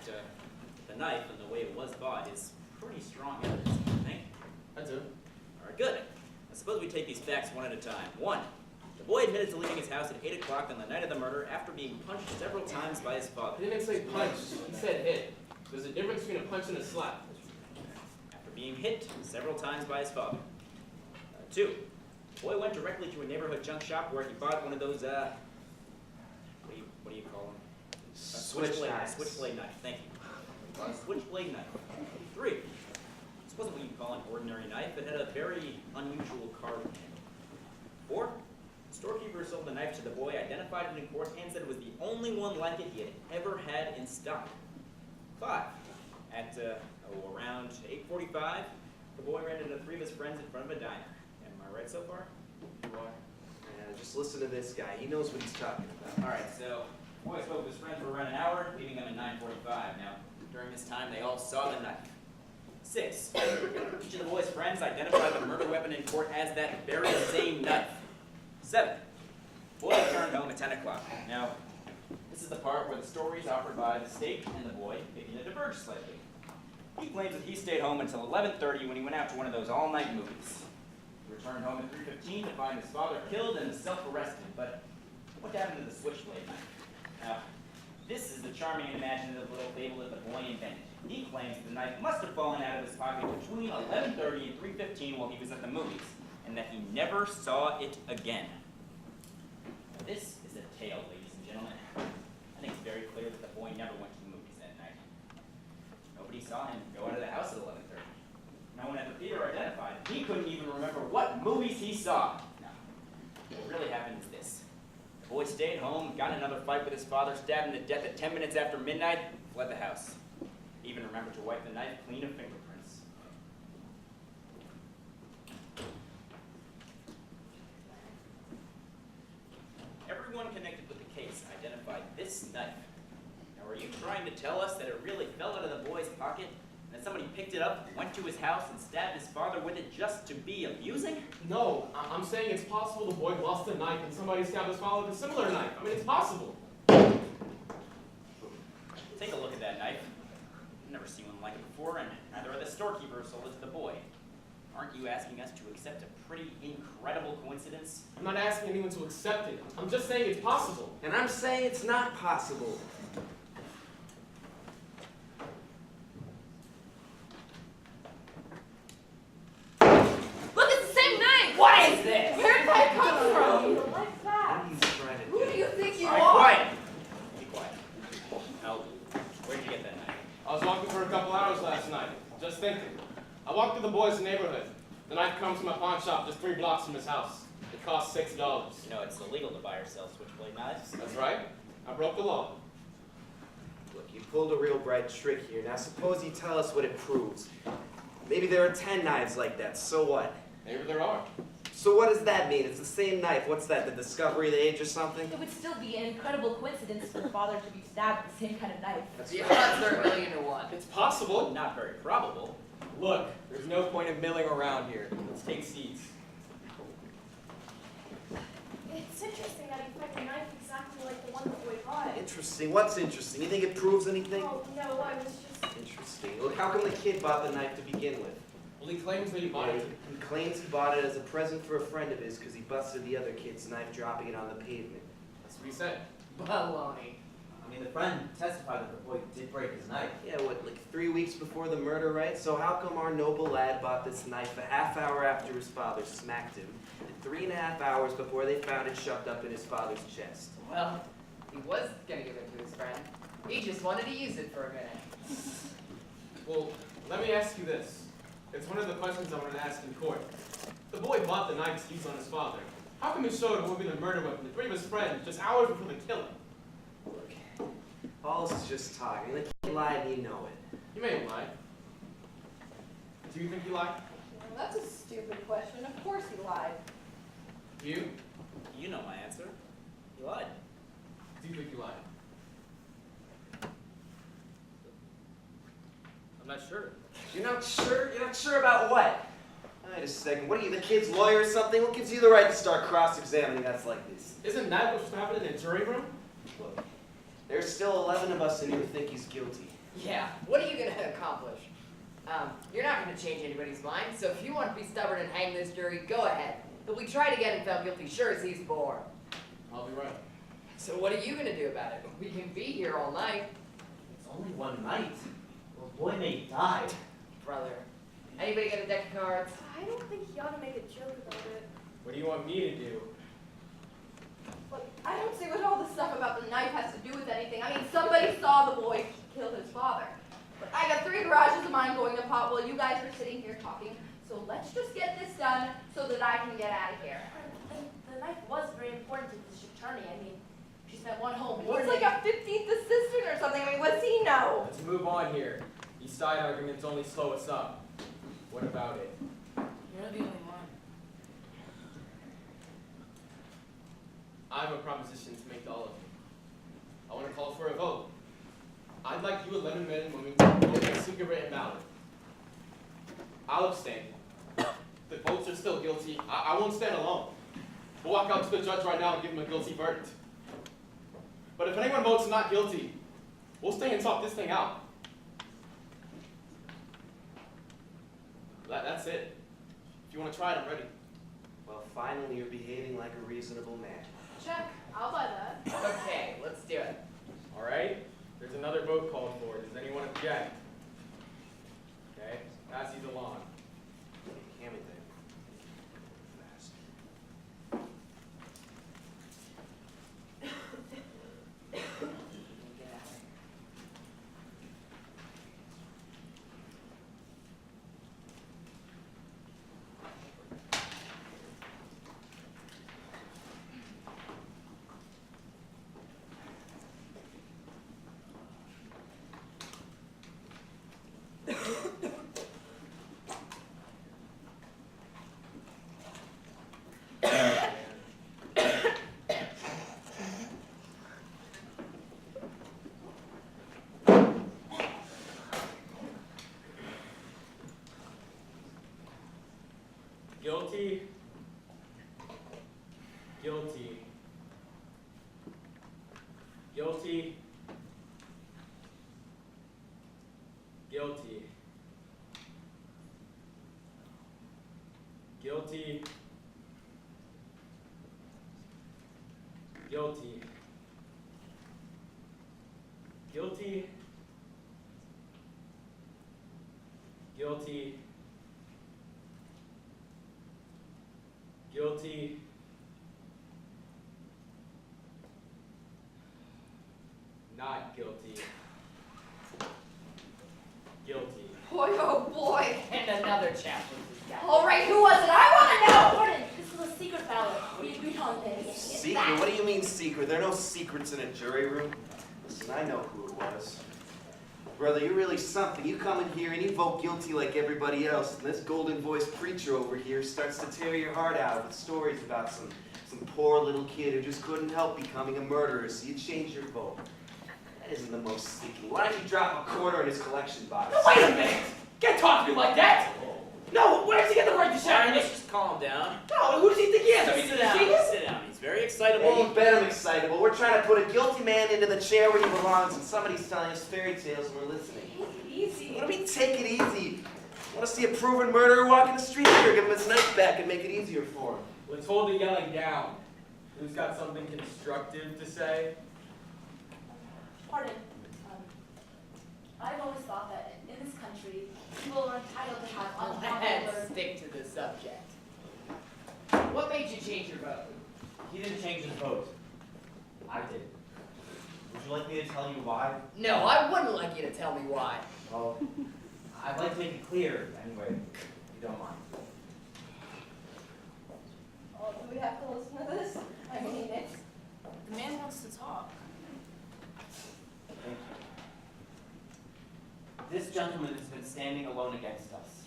the knife and the way it was bought is pretty strong evidence, don't you think? I do. All right, good. I suppose we take these facts one at a time. 1, the boy admitted to leaving his house at 8 o'clock on the night of the murder after being punched several times by his father. He didn't say punch. He said hit. There's a difference between a punch and a slap. After being hit several times by his father. 2, the boy went directly to a neighborhood junk shop where he bought one of those, what do you call them? Switchblade knives. Switchblade knife, thank you. A switchblade knife. 3, this wasn't what you'd call an ordinary knife. It had a very unusual carved handle. 4, the storekeeper who sold the knife to the boy identified it in court and said it was the only one like it he had ever had in stock. 5, at around 8:45, the boy ran into 3 of his friends in front of a diner. Am I right so far? You are. Just listen to this guy. He knows what he's talking about. All right, so the boy spoke with his friends for around an hour, leaving them at 9:45. Now, during this time, they all saw the knife. 6, each of the boy's friends identified the murder weapon in court as that very same knife. 7, the boy returned home at 10 o'clock. Now, this is the part where the stories offered by the state and the boy begin to diverge slightly. He claims that he stayed home until 11:30 when he went out to one of those all-night movies. He returned home at 3:15 to find his father killed and self-arrested. But what happened to the switchblade knife? Now, this is the charming and imaginative little fable that the boy invented. He claims that the knife must have fallen out of his pocket between 11:30 and 3:15 while he was at the movies, and that he never saw it again. Now, this is a tale, ladies and gentlemen. I think it's very clear that the boy never went to the movies that night. Nobody saw him go out of the house at 11:30. No one at the theater identified him. He couldn't even remember what movies he saw. Now, what really happened is this. The boy stayed home, got in another fight with his father, stabbed him to death at 10 minutes after midnight, fled the house. He even remembered to wipe the knife clean of fingerprints. Everyone connected with the case identified this knife. Now, are you trying to tell us that it really fell out of the boy's pocket, and that somebody picked it up, went to his house, and stabbed his father with it just to be amusing? No, I'm saying it's possible the boy lost a knife and somebody stabbed his father with a similar knife. I mean, it's possible. Take a look at that knife. I've never seen one like it before, and neither are the storekeeper who sold it to the boy. Aren't you asking us to accept a pretty incredible coincidence? I'm not asking anyone to accept it. I'm just saying it's possible. And I'm saying it's not possible. Look, it's the same knife! What is this? Where did that come from? Like that. Who do you think you All right, are? quiet. Be quiet. Now, where'd you get that knife? I was walking for a couple hours last night, just thinking. I walked through the boy's neighborhood. The knife comes from a pawn shop just 3 blocks from his house. It costs $6. You know, it's illegal to buy or sell switchblade knives. That's right. I broke the law. Look, you pulled a real bright trick here. Now suppose you tell us what it proves. Maybe there are 10 knives like that, so what? Maybe there are. So what does that mean? It's the same knife. What's that, the discovery of the age or something? It would still be an incredible coincidence for the father to be stabbed with the same kind of knife. That's The right. odds are 1,000,000 to 1. It's possible. Not very probable. Look, there's no point of milling around here. Let's take seats. It's interesting that he found a knife exactly like the one the boy bought. Why? Interesting. What's interesting? You think it proves anything? Oh, no, I was just... Interesting. Look, how come the kid bought the knife to begin with? Well, he claims that he bought it. He claims he bought it as a present for a friend of his because he busted the other kid's knife dropping it on the pavement. That's what he said. Baloney. I mean, the friend testified that the boy did break his knife. Yeah, what, like 3 weeks before the murder, right? So how come our noble lad bought this knife a half hour after his father smacked him, and 3.5 hours before they found it shoved up in his father's chest? Well, he was gonna give it to his friend. He just wanted to use it for a minute. Well, let me ask you this. It's one of the questions I want to ask in court. The boy bought the knife to use on his father. How come he showed it would be the murder weapon to 3 of his friends just hours before the killing? Look, all this is just talking. The kid lied and you know it. He may have lied. Do you think he lied? Well, that's a stupid question. Of course he lied. You? You know my answer. He lied. Do you think he lied? I'm not sure. You're not sure? You're not sure about what? Wait a second. What are you, the kid's lawyer or something? What gives you the right to start cross-examining us like this? Isn't that what's happening in a jury room? Look, there's still 11 of us in here who think he's guilty. Yeah, what are you gonna accomplish? You're not gonna change anybody's mind, so if you want to be stubborn and hang this jury, go ahead. But we try to get him found guilty sure as he's born. I'll be right. So what are you gonna do about it? We can be here all night. It's only one night. The boy may die. Brother, anybody got a deck of cards? I don't think he ought to make a joke about it. What do you want me to do? Look, I don't see what all this stuff about the knife has to do with anything. I mean, somebody saw the boy kill his father. But I got 3 garages of mine going to pot while you guys are sitting here talking. So let's just get this done so that I can get out of here. The knife was very important to the district attorney. I mean, she spent one whole He's morning. like a 15th assistant or something. I mean, what's he know? Let's move on here. These side arguments only slow us up. What about it? You're the only one. I have a proposition to make to all of you. I want to call for a vote. I'd like you 11 men and women to vote a secret written ballot. I'll abstain. The votes are still guilty. I won't stand alone. We'll walk out to the judge right now and give him a guilty verdict. But if anyone votes not guilty, we'll stay and talk this thing out. That's it. If you want to try it, I'm ready. Well, finally you're behaving like a reasonable man. Check. I'll buy that. Okay, let's do it. All right? There's another vote called for. Does anyone object? Okay, pass these along. Hand me that. Fast. Get out of here. Guilty. Guilty. Guilty. Guilty. Guilty. Guilty. Guilty. Guilty. Guilty. Not guilty. Guilty. Boy, oh boy. And another chapter. All right, who was it? I want to know. Gordon, this was a secret ballot. We don't think it's Secret? What do you mean secret? There are no secrets in a jury room. Listen, I know who it was. Brother, you're really something. You come in here and you vote guilty like everybody else, and this golden-voiced preacher over here starts to tear your heart out with stories about some poor little kid who just couldn't help becoming a murderer, so you change your vote. That isn't the most sneaky. Why don't you drop a quarter in his collection box? Wait a minute! Can't talk to me like that! No, where does he get the right to shout? Let's just calm down. No, who does he think he is? Sit down. Sit down. He's very excitable. Yeah, you bet I'm excitable. We're trying to put a guilty man into the chair where he belongs, and somebody's telling us fairy tales and we're listening. Easy. What do we take it easy? Want to see a proven murderer walking the street here? Give him his knife back and make it easier for him. Let's hold the yelling down. Who's got something constructive to say? Pardon. I've always thought that in this country, people are entitled to have unpopular. Let's stick to the subject. What made you change your vote? He didn't change his vote. I did. Would you like me to tell you why? No, I wouldn't like you to tell me why. Well, I'd like to make it clear, anyway, if you don't mind. Oh, do we have to listen to this? I mean, it's. The man wants to talk. Thank you. This gentleman has been standing alone against us.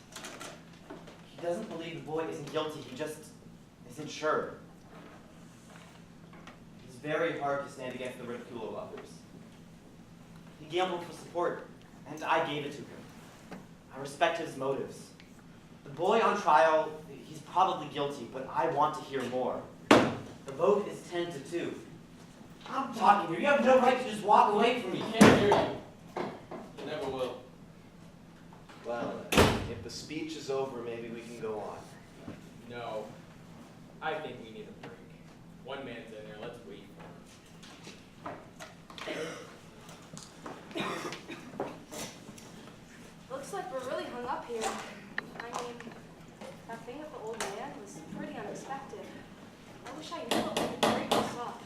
He doesn't believe the boy isn't guilty, he just isn't sure. It's very hard to stand against the ridicule of others. He gambled for support, and I gave it to him. I respect his motives. The boy on trial, he's probably guilty, but I want to hear more. The vote is 10-2. I'm talking here. You have no right to just walk away from me. We can't hear you. You never will. Well, if the speech is over, maybe we can go on. No. I think we need a break. One man's in there. Let's wait for him. Looks like we're really hung up here. I mean, that thing with the old man was pretty unexpected. I wish I knew what we could break this up.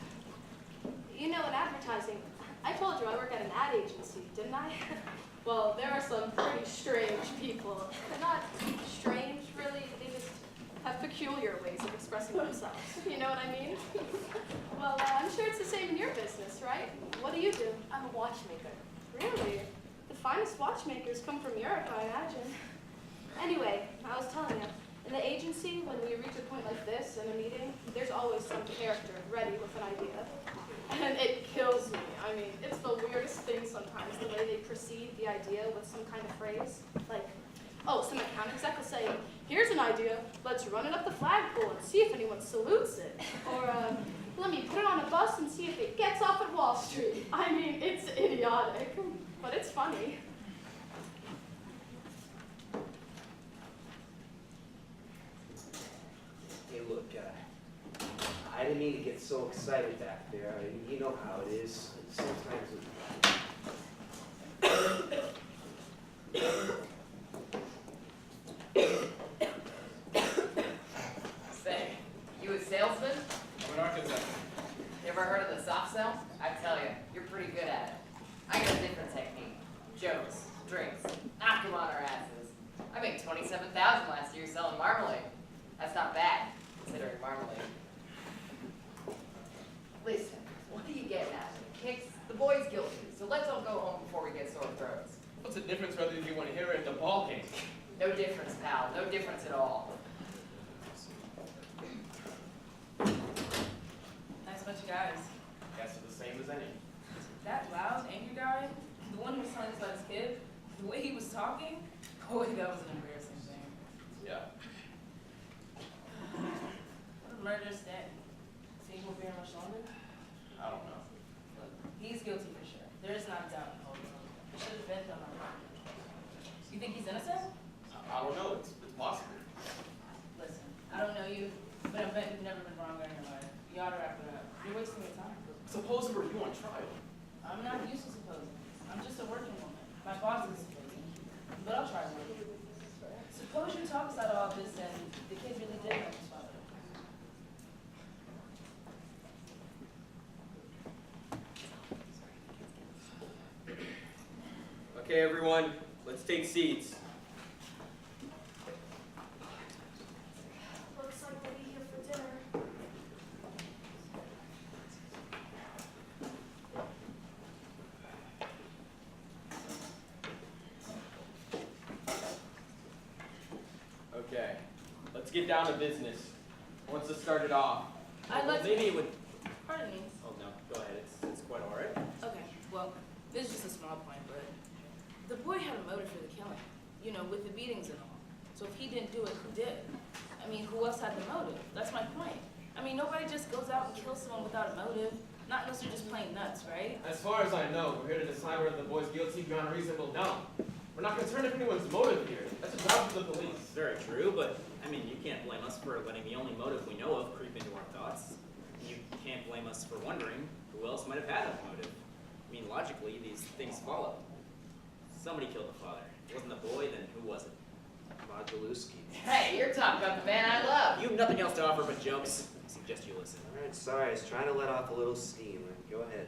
You know, in advertising, I told you I work at an ad agency, didn't I? Well, there are some pretty strange people. They're not strange, really. They just have peculiar ways of expressing themselves. You know what I mean? Well, I'm sure it's the same in your business, right? What do you do? I'm a watchmaker. Really? The finest watchmakers come from Europe, I imagine. Anyway, I was telling you, in the agency, when we reach a point like this in a meeting, there's always some character ready with an idea. And it kills me. I mean, it's the weirdest thing sometimes, the way they precede the idea with some kind of phrase. Like, oh, some account exec will say, here's an idea, let's run it up the flagpole and see if anyone salutes it. Or, let me put it on a bus and see if it gets off at Wall Street. I mean, it's idiotic, but it's funny. Hey, look, I didn't mean to get so excited back there. I mean, you know how it is. Sometimes Say, you a salesman? I'm an architect. You ever heard of the soft sell? I tell you, you're pretty good at it. I got a different technique. Jokes, drinks, knock 'em on our asses. I made $27,000 last year selling marmalade. That's not bad, considering marmalade. Listen, what are you getting at? Kicks? The boy's guilty, so let's all go home before we get sore throats. What's the difference whether you want to hear it at the ball game? No difference, pal. No difference at all. Nice bunch of guys. Guess it's the same as any. That loud, angry guy, the one who was telling us about his kid, the way he was talking, boy, that was an embarrassing thing. Yeah. What a murderous day. Think we'll be much longer? I don't know. Look, he's guilty for sure. There is not a doubt in the whole world. It should have been done on him. You think he's innocent? I don't know. It's possible. Listen, I don't know you, but I bet you've never been wrong in your life. You ought to wrap it up. You're wasting your time. Suppose it were you on trial. I'm not used to supposing. I'm just a working woman. My boss is supposing. But I'll try one. Suppose you talk us out of all this and the kid really did know his father. Okay, everyone, let's take seats. Looks like we'll be here for dinner. Okay, let's get down to business. Who wants to start it off? I'd like to. Maybe it would. Pardon me. Oh no, go ahead. It's quite all right. Okay, well, this is just a small point, but the boy had a motive for the killing, you know, with the beatings and all. So if he didn't do it, who did? I mean, who else had the motive? That's my point. I mean, nobody just goes out and kills someone without a motive. Not unless you're just playing nuts, right? As far as I know, we're here to decide whether the boy's guilty beyond reasonable doubt. We're not concerned if anyone's motive here. That's a job for the police. Very true, but I mean, you can't blame us for letting the only motive we know of creep into our thoughts. You can't blame us for wondering who else might have had a motive. I mean, logically, these things follow. Somebody killed the father. If it wasn't the boy, then who was it? Modulewski. Hey, you're talking about the man I love. You have nothing else to offer but jokes. I suggest you listen. All right, sorry, I was trying to let off a little steam. Go ahead.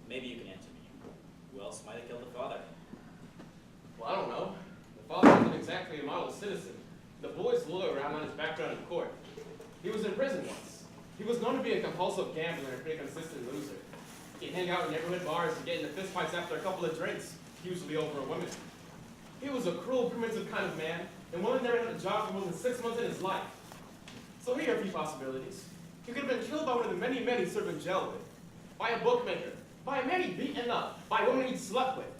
Maybe you can answer me. Who else might have killed the father? Well, I don't know. The father wasn't exactly a model citizen. The boy's lawyer ran on his background in court. He was in prison once. He was known to be a compulsive gambler and a pretty consistent loser. He'd hang out in neighborhood bars and get into fistfights after a couple of drinks, usually over a woman. He was a cruel, primitive kind of man, and one who never had a job for more than 6 months in his life. So here are a few possibilities. He could have been killed by one of the many men he served in jail with, by a bookmaker, by a man he'd beaten up, by a woman he'd slept with,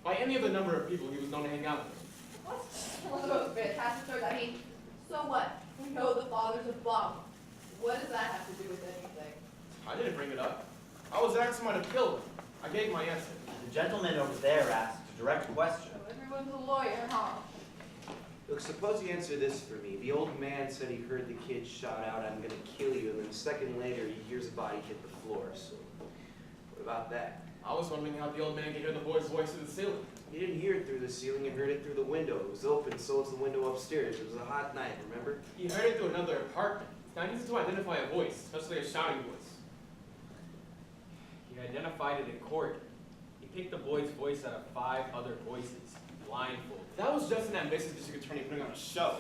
by any of the number of people he was known to hang out with. What's one of those fantastic stories? I mean, so what? We know the father's a bum. What does that have to do with anything? I didn't bring it up. I was asked someone to kill him. I gave my answer. The gentleman over there asked a direct question. So everyone's a lawyer, huh? Look, suppose you answer this for me. The old man said he heard the kid shout out, "I'm gonna kill you," and then a second later he hears a body hit the floor. So, what about that? I was wondering how the old man could hear the boy's voice through the ceiling. He didn't hear it through the ceiling, he heard it through the window. It was open, so was the window upstairs. It was a hot night, remember? He heard it through another apartment. It's not easy to identify a voice, especially a shouting voice. He identified it in court. He picked the boy's voice out of 5 other voices, blindfolded. That was just an ambitious district attorney putting on a show.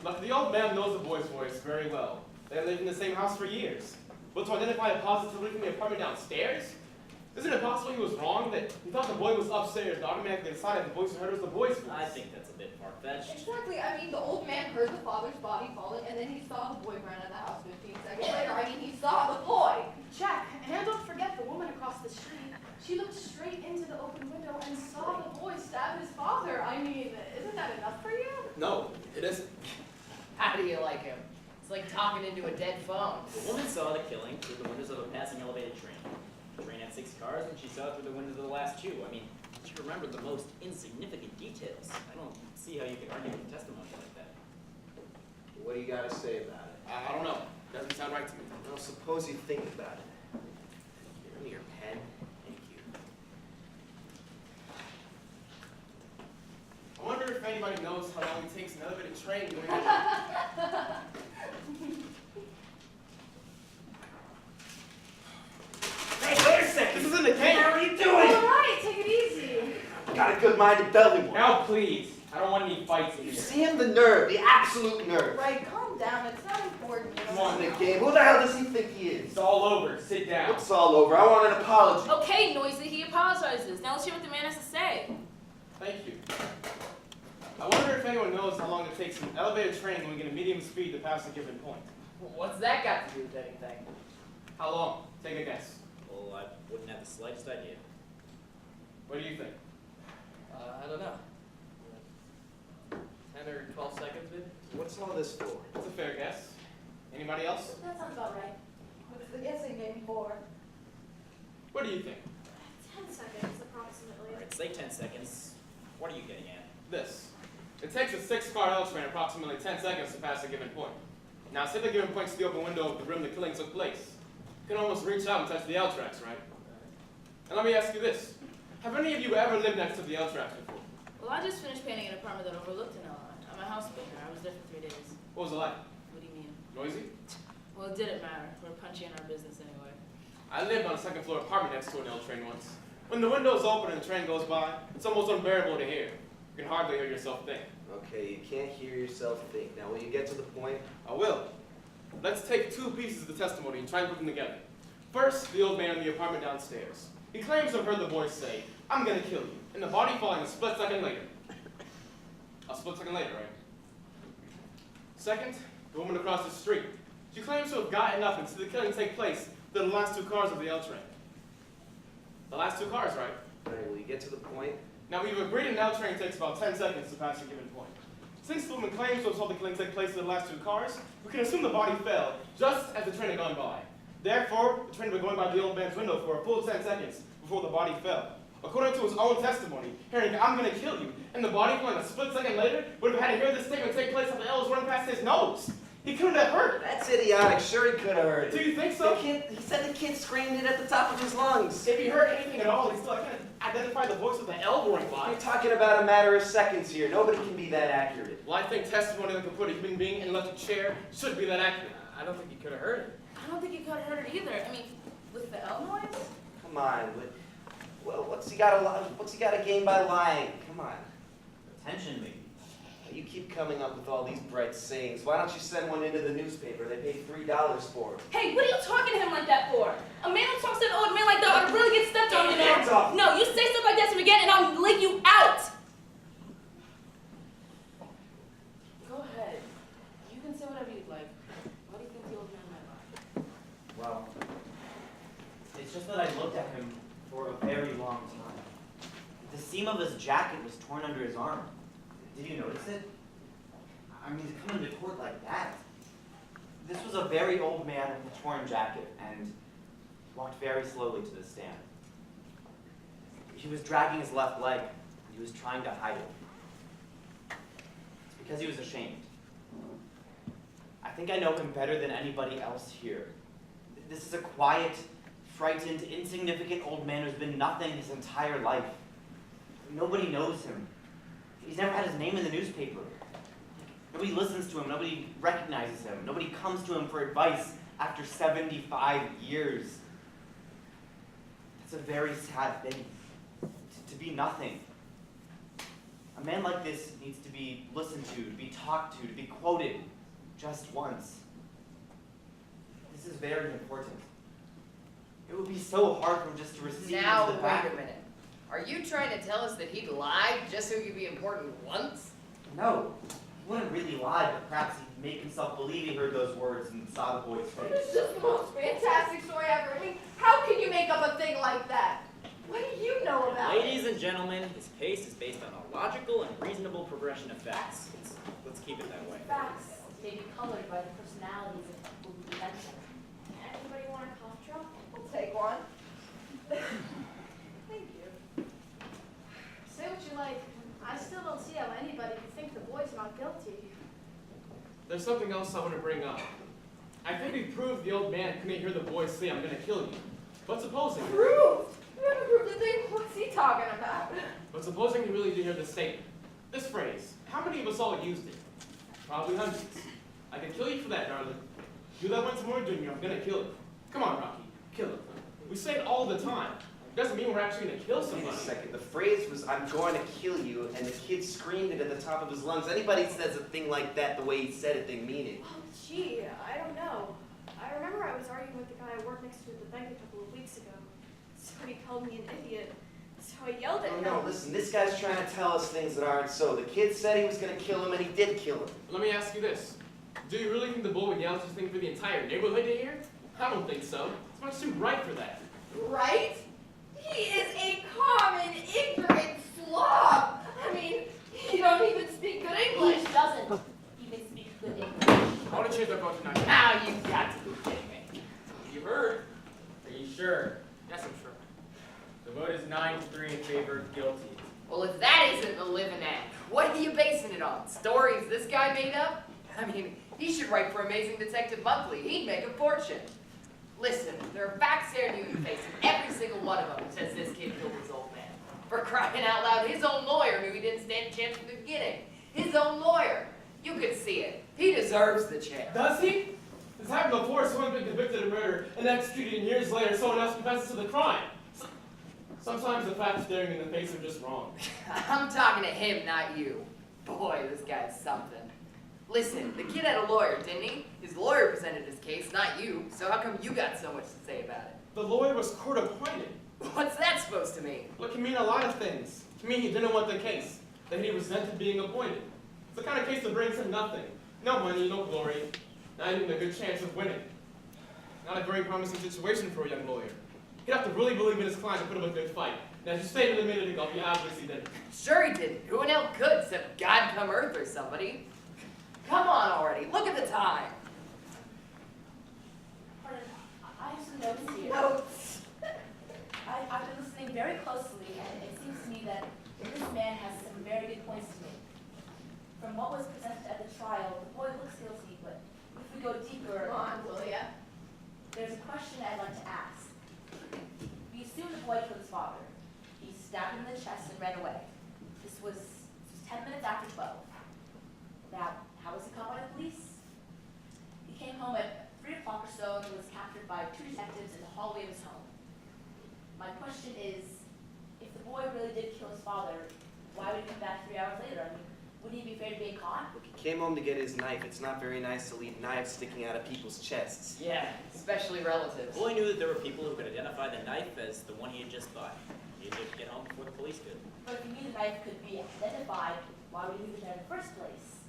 Look, the old man knows the boy's voice very well. They lived in the same house for years. But to identify a positively from the apartment downstairs? Isn't it possible he was wrong, that he thought the boy was upstairs and automatically decided the voice he heard was the boy's voice? I think that's a bit far-fetched. Exactly. I mean, the old man heard the father's body falling, and then he saw the boy run out of the house 15 seconds later. I mean, he saw the boy. Jack, and don't forget the woman across the street. She looked straight into the open window and saw the boy stab his father. I mean, isn't that enough for you? No, it isn't. How do you like him? It's like talking into a dead phone. The woman saw the killing through the windows of a passing elevated train. The train had 6 cars, and she saw it through the windows of the last 2. I mean, she remembered the most insignificant details. I don't see how you can argue with testimony like that. What do you got to say about it? I don't know. Doesn't sound right to me. Well, suppose you think about it. Give me your pen. Thank you. I wonder if anybody knows how long it takes an elevated train going Hey, wait a second! This isn't a game! What are you All doing? right, take it easy. Got a good mind to tell him. Now, please. I don't want any fights in You here. see him? The nerve, the absolute nerve. Right, calm down. It's not important. Come on, The Nick. game. Who the hell does he think he is? It's all over. Sit down. It's all over. I want an apology. Okay, Noisy, he apologizes. Now let's hear what the man has to say. Thank you. I wonder if anyone knows how long it takes an elevated train going at a medium speed to pass a given point. What's that got to do with anything? How long? Take a guess. Well, I wouldn't have the slightest idea. What do you think? I don't know. 10 or 12 seconds, maybe? What's all this for? That's a fair guess. Anybody else? That sounds about right. What's the guessing game for? What do you think? 10 seconds, approximately. All right, say 10 seconds. What are you getting at? This. It takes a 6-car L train approximately 10 seconds to pass a given point. Now, say the given point's the open window of the room the killing took place. You can almost reach out and touch the L tracks, right? And let me ask you this. Have any of you ever lived next to the L tracks before? Well, I just finished painting an apartment that overlooked an L line. I'm a house painter. I was there for 3 days. What was it like? What do you mean? Noisy? Well, it didn't matter. We're punchy in our business anyway. I lived on a 2nd floor apartment next to an L train once. When the window's open and the train goes by, it's almost unbearable to hear. You can hardly hear yourself think. Okay, you can't hear yourself think. Now, will you get to the point? I will. Let's take 2 pieces of the testimony and try and put them together. First, the old man in the apartment downstairs. He claims to have heard the voice say, "I'm gonna kill you," and the body falling a split second later. A split second later, right? Second, the woman across the street. She claims to have gotten up and seen the killing take place through the last 2 cars of the L train. The last 2 cars, right? All right, will you get to the point? Now, we've agreed an L train takes about 10 seconds to pass a given point. Since the woman claims to have saw the killing take place in the last 2 cars, we can assume the body fell just as the train had gone by. Therefore, the train had been going by the old man's window for a full 10 seconds before the body fell. According to his own testimony, hearing, "I'm gonna kill you," and the body falling a split second later, would have had to hear this statement take place after the L was running past his nose. He couldn't have heard it. That's idiotic. Sure he could have heard it. Do you think so? He said the kid screamed it at the top of his lungs. If he heard anything at all, he still can't identify the voice of the L roaring by. You're talking about a matter of seconds here. Nobody can be that accurate. Well, I think testimony that could put a human being in an electric chair should be that accurate. I don't think he could have heard it. I don't think he could have heard it either. I mean, with the L noise? Come on. Well, what's he got to gain by lying? Come on. Attention, maybe. You keep coming up with all these bright sayings. Why don't you send one into the newspaper? They pay $3 for it. Hey, what are you talking to him like that for? A man who talks to an old man like that ought to really get stepped on, you know? Hands off. No, you say stuff like that to him again and I'll lay you out! Go ahead. You can say whatever you'd like. What do you think the old man might like? Well, it's just that I looked at him for a very long time. The seam of his jacket was torn under his arm. Did you notice it? I mean, to come into court like that. This was a very old man with a torn jacket and walked very slowly to the stand. He was dragging his left leg and he was trying to hide it. It's because he was ashamed. I think I know him better than anybody else here. This is a quiet, frightened, insignificant old man who's been nothing his entire life. Nobody knows him. He's never had his name in the newspaper. Nobody listens to him. Nobody recognizes him. Nobody comes to him for advice after 75 years. That's a very sad thing, to be nothing. A man like this needs to be listened to be talked to be quoted just once. This is very important. It would be so hard for him just to receive Now, the back. wait a minute. Are you trying to tell us that he lied just so he could be important once? No, he wouldn't really lie, but perhaps he'd make himself believe he heard those words and saw the boy's face. This is the most fantastic story ever. I mean, how can you make up a thing like that? What do you know about it? Ladies and gentlemen, his case is based on a logical and reasonable progression of facts. Let's keep it that way. Facts may be colored by the personalities of people who present them. Anybody want a cough drop? I'll take one. Thank you. Say what you like. I still don't see how anybody could think the boy's not guilty. There's something else I want to bring up. I think we proved the old man couldn't hear the boy say, "I'm going to kill you." But supposing... Proved? We haven't proved a thing. What's he talking about? But supposing he really did hear this statement. This phrase, how many of us all used it? Probably hundreds. I can kill you for that, darling. Do that once more, Junior, I'm going to kill you. Come on, Rocky, kill him. We say it all the time. Doesn't mean we're actually going to kill somebody. Wait a second. The phrase was, "I'm going to kill you," and the kid screamed it at the top of his lungs. Anybody says a thing like that the way he said it, they mean it. Oh, gee, I don't know. I remember I was arguing with the guy I worked next to at the bank a couple of weeks ago. So he called me an idiot. So I yelled at him. No, listen, this guy's trying to tell us things that aren't so. The kid said he was going to kill him, and he did kill him. Let me ask you this. Do you really think the boy would yell this thing for the entire neighborhood to hear? I don't think so. It's much too bright for that. Right? He is a common, ignorant slob. I mean, he don't even speak good English. He doesn't even speak good English. I want to change that vote tonight. Now you've got to be kidding me. You heard? Are you sure? Yes, I'm sure. The vote is 9-3 in favor of guilty. Well, if that isn't the living act, what are you basing it on? Stories this guy made up? I mean, he should write for Amazing Detective Monthly. He'd make a fortune. Listen, there are facts staring you in the face, and every single one of them says this kid killed his old man. For crying out loud, his own lawyer knew he didn't stand a chance from the beginning. His own lawyer. You could see it. He deserves the chance. Does he? This happened before someone's been convicted of murder and executed, and years later someone else confesses to the crime. Sometimes the facts staring in the face are just wrong. I'm talking to him, not you. Boy, this guy's something. Listen, the kid had a lawyer, didn't he? His lawyer presented his case, not you. So how come you got so much to say about it? The lawyer was court-appointed. What's that supposed to mean? Well, it can mean a lot of things. It can mean he didn't want the case, that he resented being appointed. It's the kind of case that brings him nothing. No money, no glory, not even a good chance of winning. Not a very promising situation for a young lawyer. He'd have to really believe in his client to put up a good fight. Now, just stated a minute ago, he obviously didn't. Sure he didn't. Who in hell could, except God come Earth or somebody? Come on already, look at the time. Pardon, I have some notes here. Notes. I've been listening very closely, and it seems to me that this man has some very good points to make. From what was presented at the trial, the boy looks guilty, but if we go deeper... Come on, will ya? There's a question I'd like to ask. We assume the boy killed his father. He stabbed him in the chest and ran away. This was 10 minutes after 12. Now, how was he caught by the police? He came home at 3 o'clock or so and was captured by 2 detectives in the hallway of his home. My question is, if the boy really did kill his father, why would he come back 3 hours later? I mean, would he be afraid of being caught? Look, he came home to get his knife. It's not very nice to leave knives sticking out of people's chests. Yeah, especially relatives. The boy knew that there were people who could identify the knife as the one he had just bought. He had to get home before the police could. But if he knew the knife could be identified, why would he leave it there in the first place?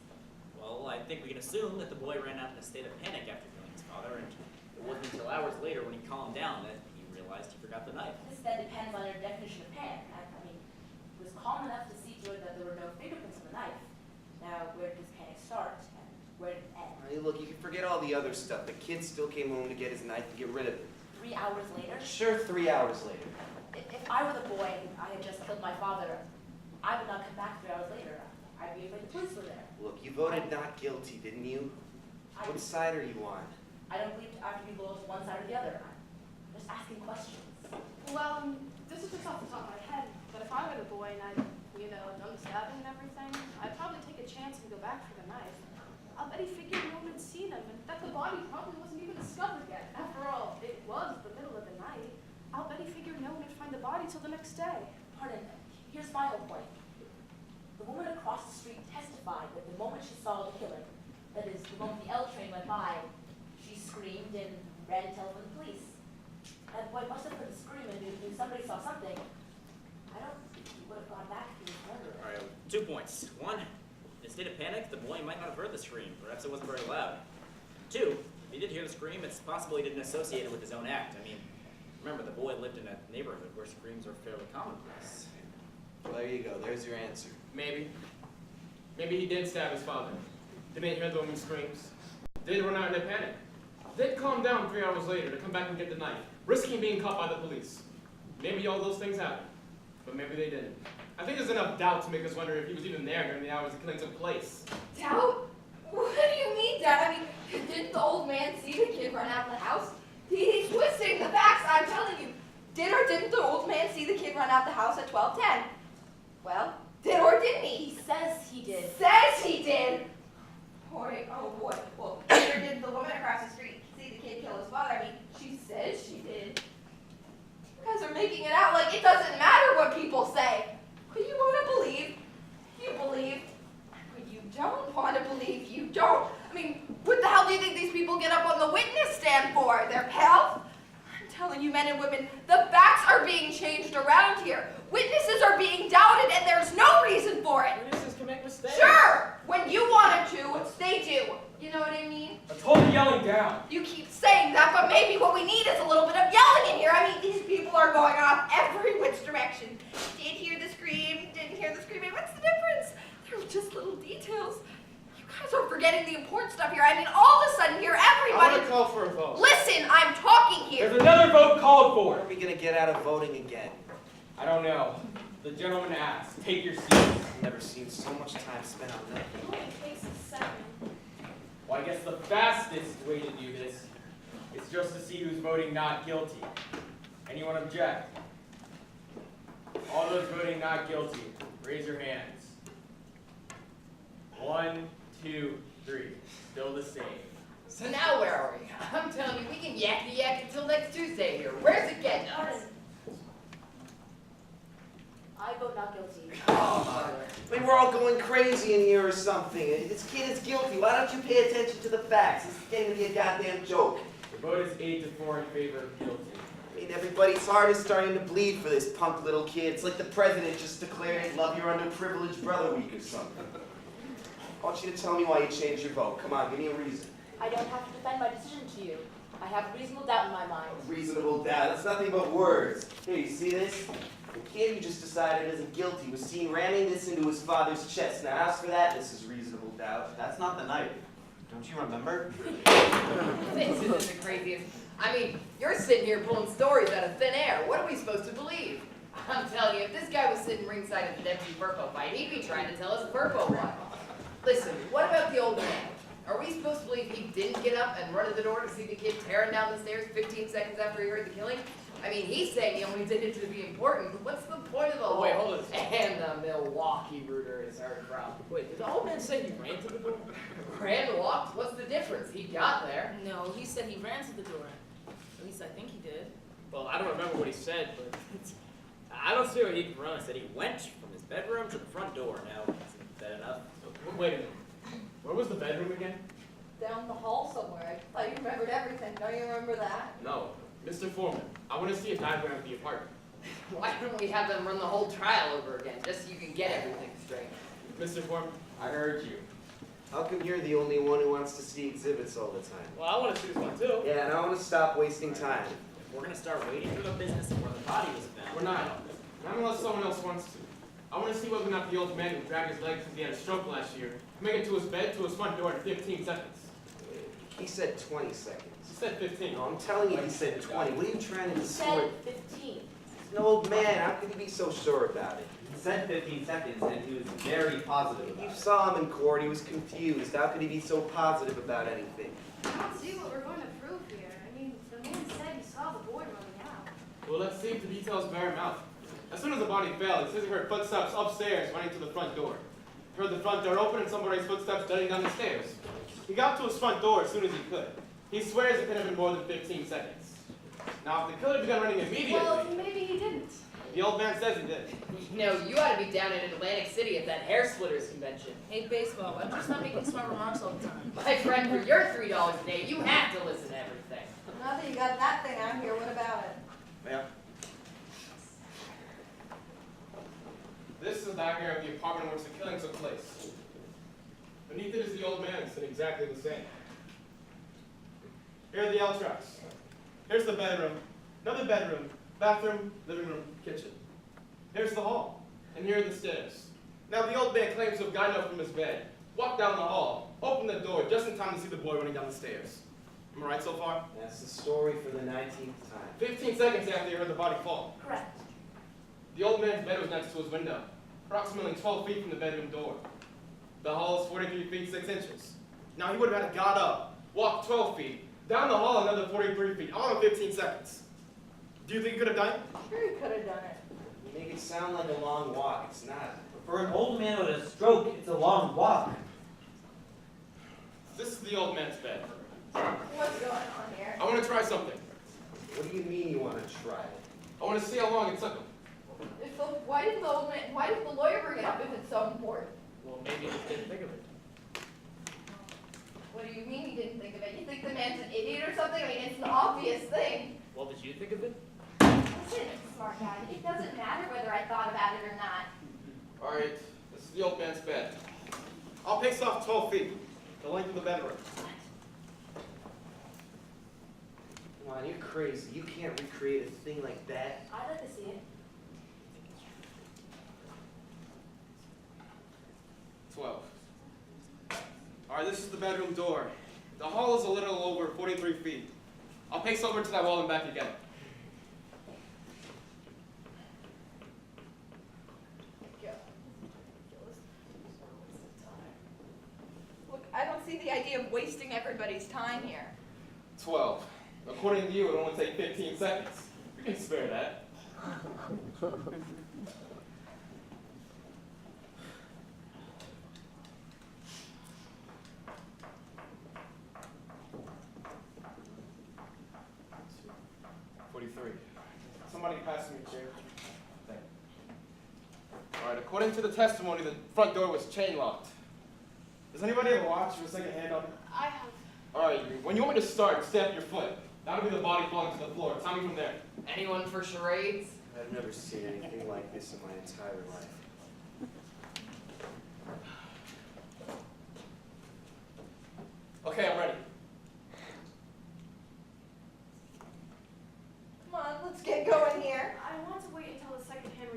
Well, I think we can assume that the boy ran out in a state of panic after killing his father, and it wasn't until hours later when he calmed down that he realized he forgot the knife. This then depends on your definition of panic. I mean, he was calm enough to see to it that there were no fingerprints on the knife. Now, where does panic start, and where did it end? Hey, look, you can forget all the other stuff. The kid still came home to get his knife and get rid of it. 3 hours later? Sure, 3 hours later. If I were the boy and I had just killed my father, I would not come back 3 hours later. I'd be afraid the police were there. Look, you voted not guilty, didn't you? What side are you on? I don't believe I have to be loyal to one side or the other. I'm just asking questions. Well, this is just off the top of my head, but if I were the boy and I'd, done the stabbing and everything, I'd probably take a chance and go back for the knife. I'll bet he figured no one had seen him and that the body probably wasn't even discovered yet. After all, it was the middle of the night. I'll bet he figured no one would find the body till the next day. Pardon, here's my whole point. The woman across the street testified that the moment she saw the killer, that is, the moment the L train went by, she screamed and ran to telephone the police. And the boy must have heard the scream and knew somebody saw something. I don't think he would have gone back if he was murdered. All right, 2 points. 1, in a state of panic, the boy might not have heard the scream. Perhaps it wasn't very loud. 2, if he did hear the scream, it's possible he didn't associate it with his own act. I mean, remember, the boy lived in a neighborhood where screams are fairly commonplace. Well, there you go. There's your answer. Maybe. Maybe he did stab his father. Didn't hear the woman's screams. Did run out in a panic. Did calm down 3 hours later to come back and get the knife, risking being caught by the police. Maybe all those things happened, but maybe they didn't. I think there's enough doubt to make us wonder if he was even there during the hours the killing took place. Doubt? What do you mean, Dad? I mean, didn't the old man see the kid run out of the house? He's twisting the facts, I'm telling you. Did or didn't the old man see the kid run out the house at 12:10? Well, did or didn't he? He says he did. Says he did. Boy, oh boy. Well, did or did the woman across the street see the kid kill his father? I mean, she says she did. You guys are making it out like it doesn't matter what people say. But you want to believe, you believe. But you don't want to believe, you don't. I mean, what the hell do you think these people get up on the witness stand for? Their health? I'm telling you, men and women, the facts are being changed around here. Witnesses are being doubted, and there's no reason for it. Witnesses can make mistakes. Sure, when you wanted to, they do. You know what I mean? I told you yelling down. You keep saying that, but maybe what we need is a little bit of yelling in here. I mean, these people are going off every which direction. Did hear the scream, didn't hear the scream. What's the difference? They're just little details. You guys are forgetting the important stuff here. I mean, all of a sudden here, I everybody... want to call for a vote. Listen, I'm talking here. There's another vote called for. When are we going to get out of voting again? I don't know. The gentleman asked. Take your seats. I've never seen so much time spent on that. It only takes a second. Well, I guess the fastest way to do this is just to see who's voting not guilty. Anyone object? All those voting not guilty, raise your hands. 1, 2, 3. Still the same. So now where are we? I'm telling you, we can yak until next Tuesday here. Where's it getting us? I vote not guilty. I mean, we're all going crazy in here or something. This kid is guilty. Why don't you pay attention to the facts? This is getting to be a goddamn joke. The vote is 8-4 in favor of guilty. I mean, everybody's heart is starting to bleed for this punk little kid. It's like the president just declared love your underprivileged brother week or something. I want you to tell me why you changed your vote. Come on, give me a reason. I don't have to defend my decision to you. I have reasonable doubt in my mind. Reasonable doubt. That's nothing but words. Here, you see this? The kid who just decided isn't guilty was seen ramming this into his father's chest. Now, as for that, this is reasonable doubt. That's not the knife. Don't you remember? This isn't the craziest. I mean, you're sitting here pulling stories out of thin air. What are we supposed to believe? I'm telling you, if this guy was sitting ringside at the Dempsey Burpo fight, he'd be trying to tell us Burpo won. Listen, what about the old man? Are we supposed to believe he didn't get up and run to the door to see the kid tearing down the stairs 15 seconds after he heard the killing? I mean, he's saying he only did it to be important, but what's the point of the whole... Wait, hold on. And the Milwaukee rooter is heard from. Wait, did the old man say he ran to the door? Ran, walked? What's the difference? He got there. No, he said he ran to the door. At least I think he did. Well, I don't remember what he said, but I don't see where he could run. I said he went from his bedroom to the front door. Now, isn't that enough? wait a minute. Where was the bedroom again? Down the hall somewhere. I thought you remembered everything. Don't you remember that? No. Mr. Foreman, I want to see a diagram of the apartment. Why don't we have them run the whole trial over again, just so you can get everything straight? Mr. Foreman? I heard you. How come you're the only one who wants to see exhibits all the time? Well, I want to see this one too. Yeah, and I want to stop wasting time. If we're going to start waiting for the business of where the body was found. We're not. Not unless someone else wants to. I want to see whether or not the old man who dragged his legs because he had a stroke last year can make it to his bed, to his front door in 15 seconds. He said 20 seconds. He said 15. No, I'm telling you he said 20. What are you trying to He distort? said 15. He's an old man. How could he be so sure about it? He said 15 seconds, and he was very positive You about it. saw him in court. He was confused. How could he be so positive about anything? I don't see what we're going to prove here. I mean, the man said he saw the boy running out. Well, let's see if the details bear him out. As soon as the body fell, he says he heard footsteps upstairs running to the front door. He heard the front door open and somebody's footsteps jutting down the stairs. He got to his front door as soon as he could. He swears it could have been more than 15 seconds. Now, if the killer began running immediately, Well, maybe he didn't. the old man says he did. You know, you ought to be down in Atlantic City at that hair splitters convention. Hey, baseball, I'm just not making smart remarks all the time. My friend, for your $3 a day, you have to listen to everything. Now that you got that thing out here, what about it? Yeah. This is a diagram of the apartment in which the killing took place. Beneath it is the old man sitting exactly the same. Here are the L tracks. Here's the bedroom, another bedroom, bathroom, living room, kitchen. Here's the hall, and here are the stairs. Now the old man claims to have gotten up from his bed, walked down the hall, opened the door just in time to see the boy running down the stairs. Am I right so far? That's the story for the 19th time. 15 seconds after he heard the body fall. Correct. The old man's bed was next to his window, approximately 12 feet from the bedroom door. The hall is 43 feet 6 inches. Now he would have had to got up, walked 12 feet, down the hall another 43 feet, all in 15 seconds. Do you think he could have done it? Sure he could have done it. You make it sound like a long walk. It's not. For an old man with a stroke, it's a long walk. This is the old man's bed. What's going on here? I want to try something. What do you mean you want to try it? I want to see how long it took him. Why didn't the lawyer bring it up if it's so important? Well, maybe he just didn't think of it. What do you mean he didn't think of it? You think the man's an idiot or something? I mean, it's an obvious thing. Well, did you think of it? Listen, smart guy, it doesn't matter whether I thought about it or not. All right, this is the old man's bed. I'll pace off 12 feet, the length of the bedroom. Come on, you're crazy. You can't recreate a thing like that. I'd like to see it. 12. All right, this is the bedroom door. The hall is a little over 43 feet. I'll pace over to that wall and back again. Look, I don't see the idea of wasting everybody's time here. 12. According to you, it only take 15 seconds. You can spare that. Somebody pass me a chair. Thank you. All right, according to the testimony, the front door was chain locked. Does anybody have a watch or a second hand on it? I have. All right, when you want me to start, step your foot. That'll be the body falling to the floor. Tell me from there. Anyone for charades? I've never seen anything like this in my entire life. Okay, I'm ready. Come on, let's get going here. I want to wait until the second hand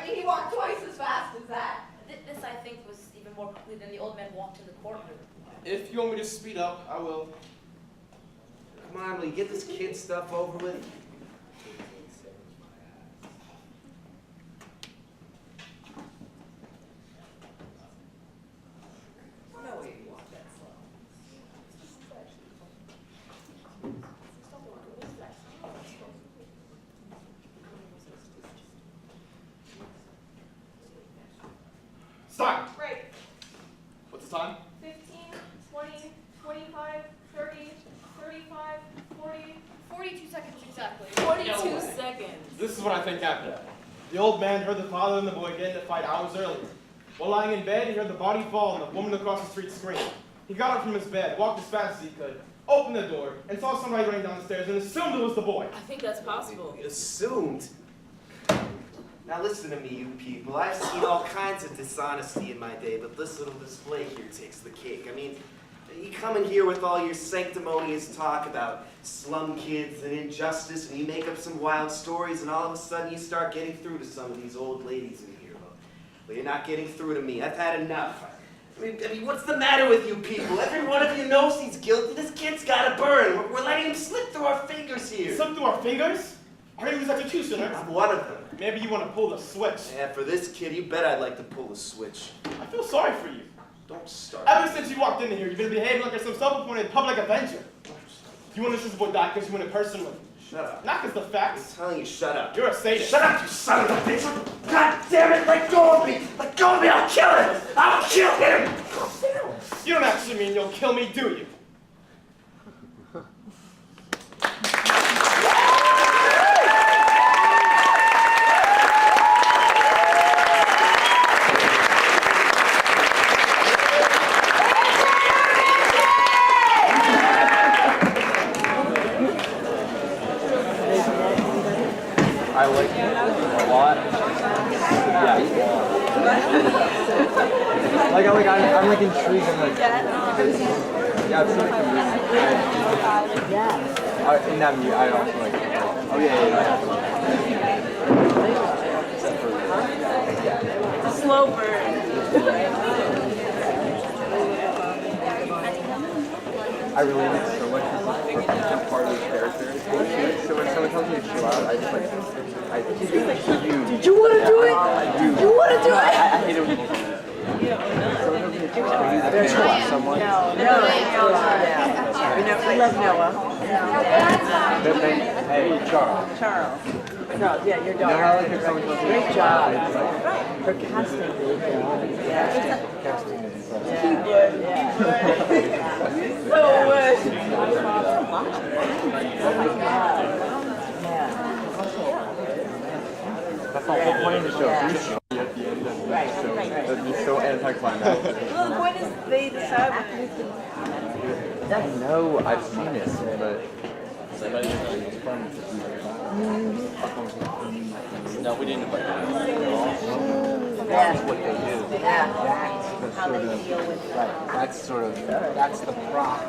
mean, he walked twice as fast as that. This, I think, was even more quickly than the old man walked in the courtroom. If you want me to speed up, I will. Come on, will you get this kid stuff over with? No way you walk that slow. Stop! Right. What's the time? 15, 20, 25, 30, 35, 40, 42 seconds exactly. 42 seconds. This is what I think happened. The old man heard the father and the boy get in a fight hours earlier. While lying in bed, he heard the body fall and the woman across the street scream. He got up from his bed, walked as fast as he could, opened the door, and saw somebody running down the stairs and assumed it was the boy. I think that's possible. Assumed? Now listen to me, you people. I've seen all kinds of dishonesty in my day, but this little display here takes the cake. I mean, you come in here with all your sanctimonious talk about slum kids and injustice, and you make up some wild stories, and all of a sudden you start getting through to some of these old ladies in here. Well, you're not getting through to me. I've had enough. I mean, what's the matter with you people? Every one of you knows he's guilty. This kid's got to burn. We're letting him slip through our fingers here. Slip through our fingers? Are you his executioner? I'm one of them. Maybe you want to pull the switch. Yeah, for this kid, you bet I'd like to pull the switch. I feel sorry for you. Don't start. Ever since you walked in here, you've been behaving like you're some self-appointed public avenger. You want to this boy die because you want it personally. Shut up. Not because the facts. I'm telling you, shut up. You're a sadist. Shut up, you son of a bitch! God damn it, let go of me! Let go of me, I'll kill him! I'll kill him! You don't actually mean you'll kill me, do you? I like it a lot. Yeah. I'm like intrigued. I'm like, yeah, I'm sort of convinced. Yeah. In that movie, I also like it. Oh yeah. Slow burn. I really like so much of part of the character. So when someone tells me to chill out, I just like, did you want to do it? I do. You want to do it? I hate it when people say that. They're chill out someone. No. We love Noah. Hey, Charles. Charles. No, yeah, your daughter. Great job. For casting. Yeah. Casting is He would. So would. Oh my God. That's the whole point of the show. Yeah. At the end of the show. That'd be so anticlimactic. Well, the point is they decide. I know, I've seen this, but it's fun. No, we didn't invite them. That's what they do. That's the prop.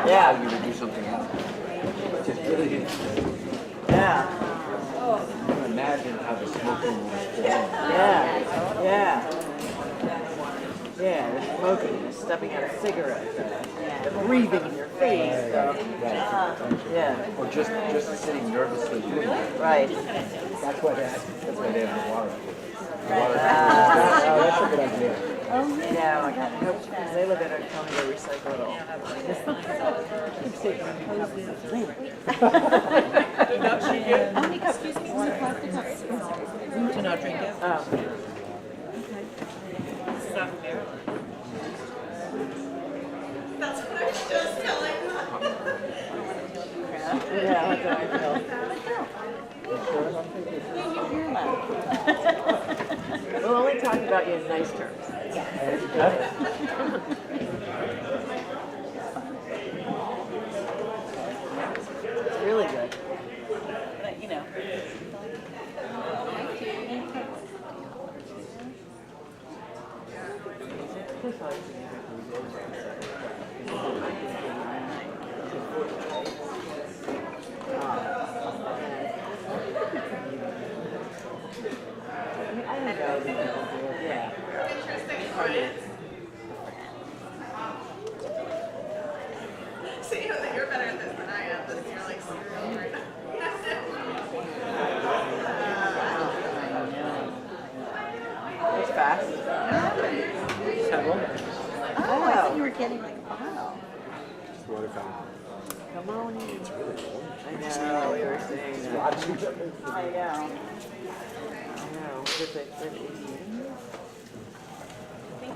Yeah. How you would do something else. Which is really interesting. Yeah. Imagine how the smoking was formed. Yeah. They're smoking, they're stuffing out a cigarette, they're breathing in your face. Or just sitting nervously doing it. Right. That's why they have the water. That's a good idea. Yeah, I hope because they live in a county where we recycle it all. How many cups? Excuse me, plastic cups. Do not drink it. Oh. Okay. South Maryland. That's what I was just telling them. Yeah, that's how I feel. We'll only talk about you in nice terms. It's really good. But, you know. I don't know. Yeah. Interesting clients. See, you're better at this than I am. This you're like serial right now. It's fast. Oh, I thought you were getting like a file. Come on in. It's really cool. I know, we were saying that. I know. I know. Just like an Indian. You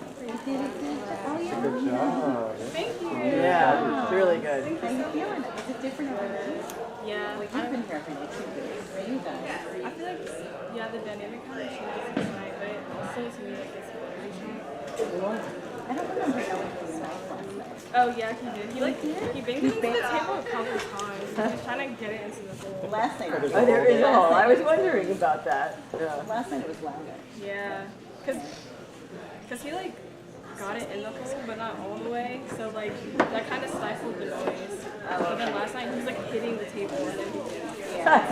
did it good. Oh, yeah. Good job. Thank you. Yeah, it's really good. How you feeling? Is it different every day? Yeah. Well, you've been here every day too. For you guys. I feel like, yeah, the dynamic kind of changes each night, but it also to me like it's very strong. I don't remember knowing he smelled last night. Oh yeah, he did. He like he banged me into the table a couple times. He was trying to get it into the hole. Last night. Oh, there is a hole. I was wondering about that. Yeah. Last night it was louder. Yeah, cause he like got it in the hole, but not all the way. So like that kind of stifled the noise. But then last night he was like hitting the table and then he did. Yeah.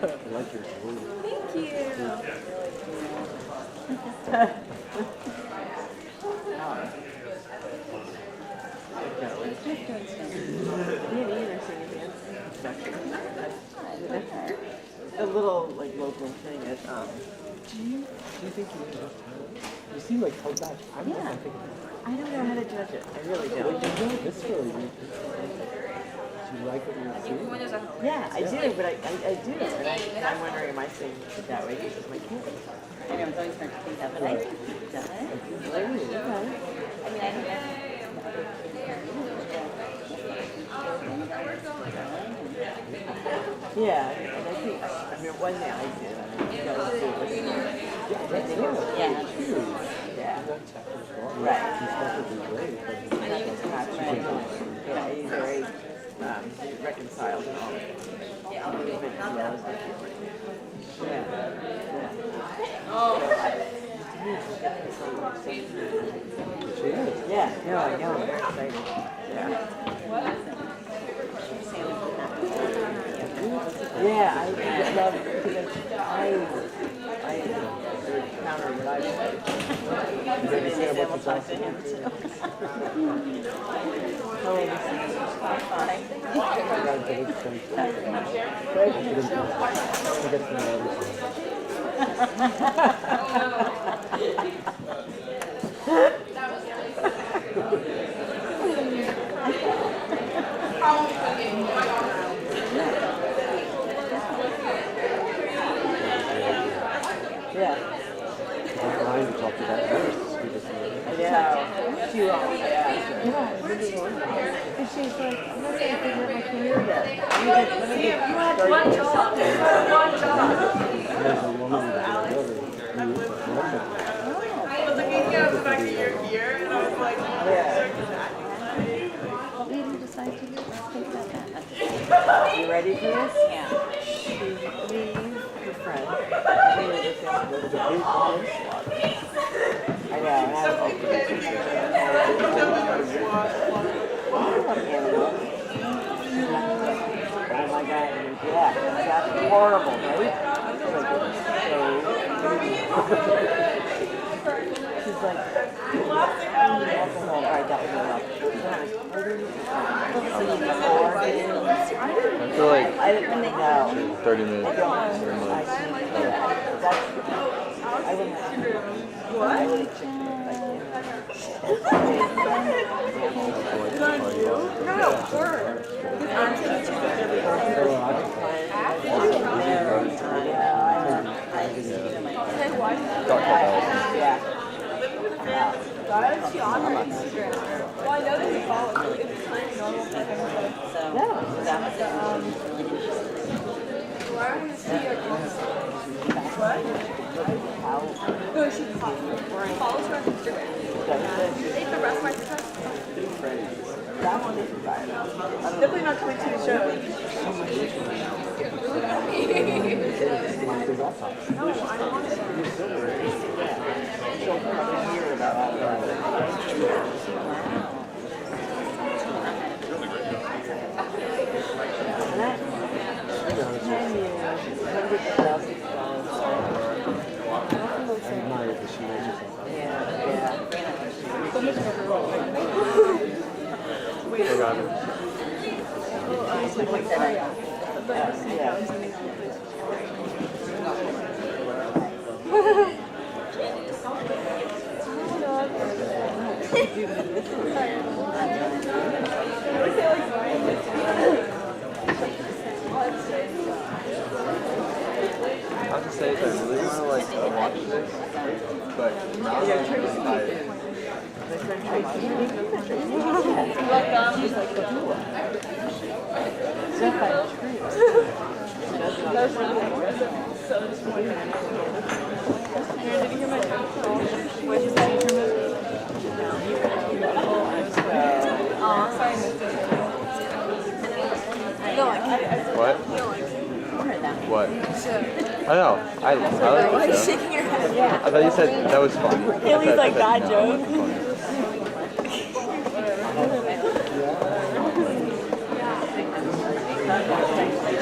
I like your food. Thank you. A little like local thing at Do you think you seem like held back? I'm Yeah. not thinking. I don't know how to judge it. I really Well, don't. you know this really. Do you like what you're seeing? Yeah, I do, but I do. And I'm wondering, am I seeing it that way because my kid? I know, it's always hard to think of, but I think he does. I mean, I don't know. Yeah, and I think, I mean, one day I did. You guys did. Yeah. Yeah. Right. He's perfectly great. Yeah, he's very reconciled and all. Yeah, no, I know. I'm very excited. Yeah. Yeah, I love because I counter what I say. Maybe we'll talk to him too. Yeah. I'm trying to talk to that nurse. Yeah. She always and she's like, I'm not going to figure out my career yet. Let me get You had one job. You had one job. There's a woman who's I was like, you know, the fact that you're here, and I was like, What made you decide to do? Let's think about that. You ready for this? Yeah. She leaves her friend. I mean, it's going to go to the I know, and I was oh my God, yeah, that's horrible, right? She's like, alcohol, right, that was enough. I feel like I didn't know. 30 minutes. I wouldn't what? I would have chicken if I can. No, word. Why is she on her Instagram? Well, I know there's a follow. It's like normal for him, but So, Yeah. that was why would you see her? What? No, she follows her on Instagram. Ate the rest of my TikTok. That one is fire. Definitely not coming to the show. No, I don't want to. She'll probably hear about all that. And that, 10 years, $100,000. I have to say, I really want to like watch this, but now that I'm really tired. That was really so disappointing. Aaron, did you hear my joke? What did you say? Aw, sorry, I missed it. No, I can't. What? No, I can't. What? I know. I like the show. Shaking your head. Yeah. I thought you said that was funny. Haley's like that joke.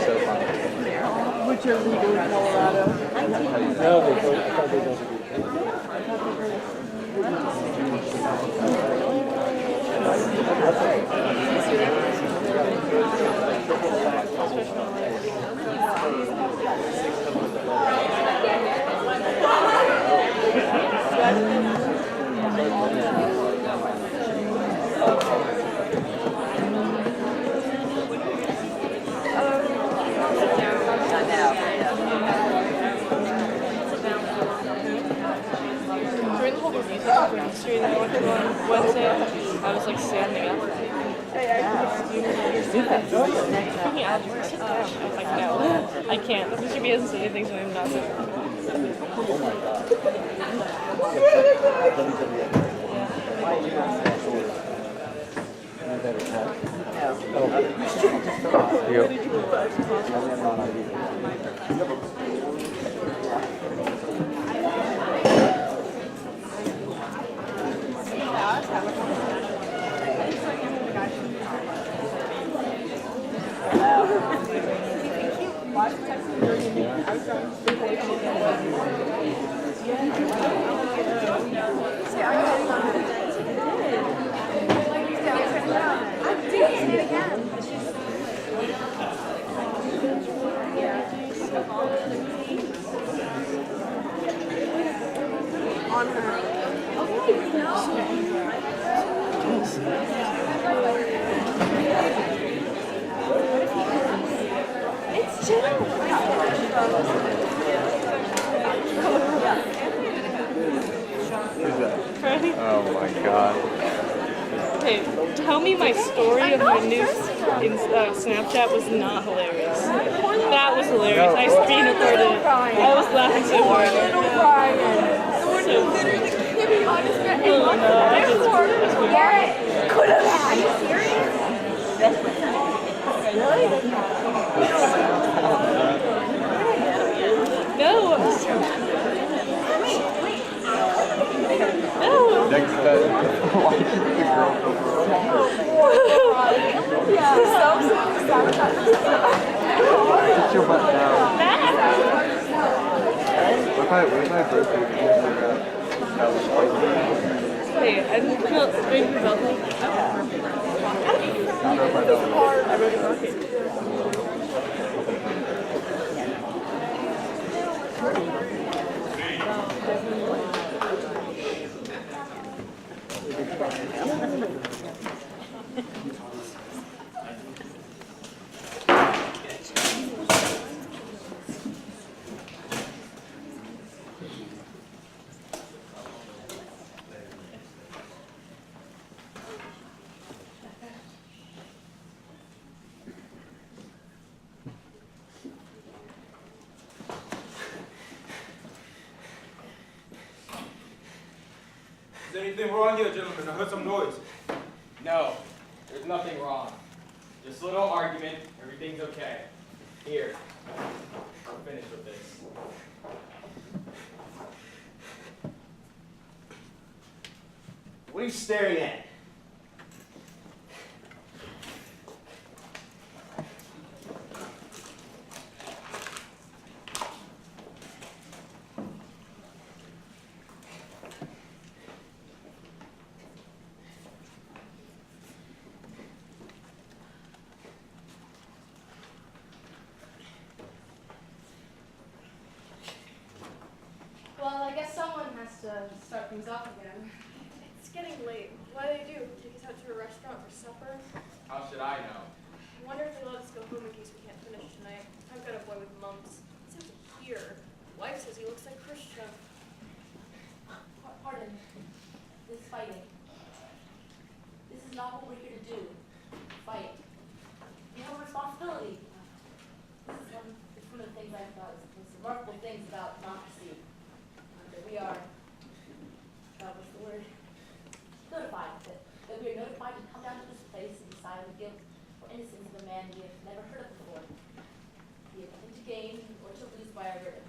So funny. Which are legal in Colorado. No, I thought they don't. During the whole review session for history that I went to on Wednesday, I was like standing up. Can you add yours? I was like, no, I can't. The Mr. B hasn't said anything, so I'm not doing Oh my god. Okay, tell me my story of my new Snapchat was not hilarious. That was hilarious. I screen recorded it. I was laughing so hard. Could have had. Are you serious? No. No. Next time. Why did the girl go Sit your butt down. What if I birthday Hey, I didn't feel strange about that. I wrote a bucket. Is anything wrong here, gentlemen? I heard some noise. No, there's nothing wrong. Just a little argument. Everything's okay. Here, I'm finished with this. What are you staring at? to start things off again. It's getting late. What do they do? Take us out to a restaurant for supper? How should I know? I wonder if they let us go home in case we can't finish tonight. I've got a boy with mumps. It's him here. Wife says he looks like Christian. Pardon. This fighting. This is not what we're here to do. Fight. You have a responsibility. It's one of the things I thought was remarkable things about democracy. That we are, what's the word? Notified. That we are notified to come down to this place and decide the guilt or innocence of a man we have never heard of before. Be it to gain or to lose by our verdict.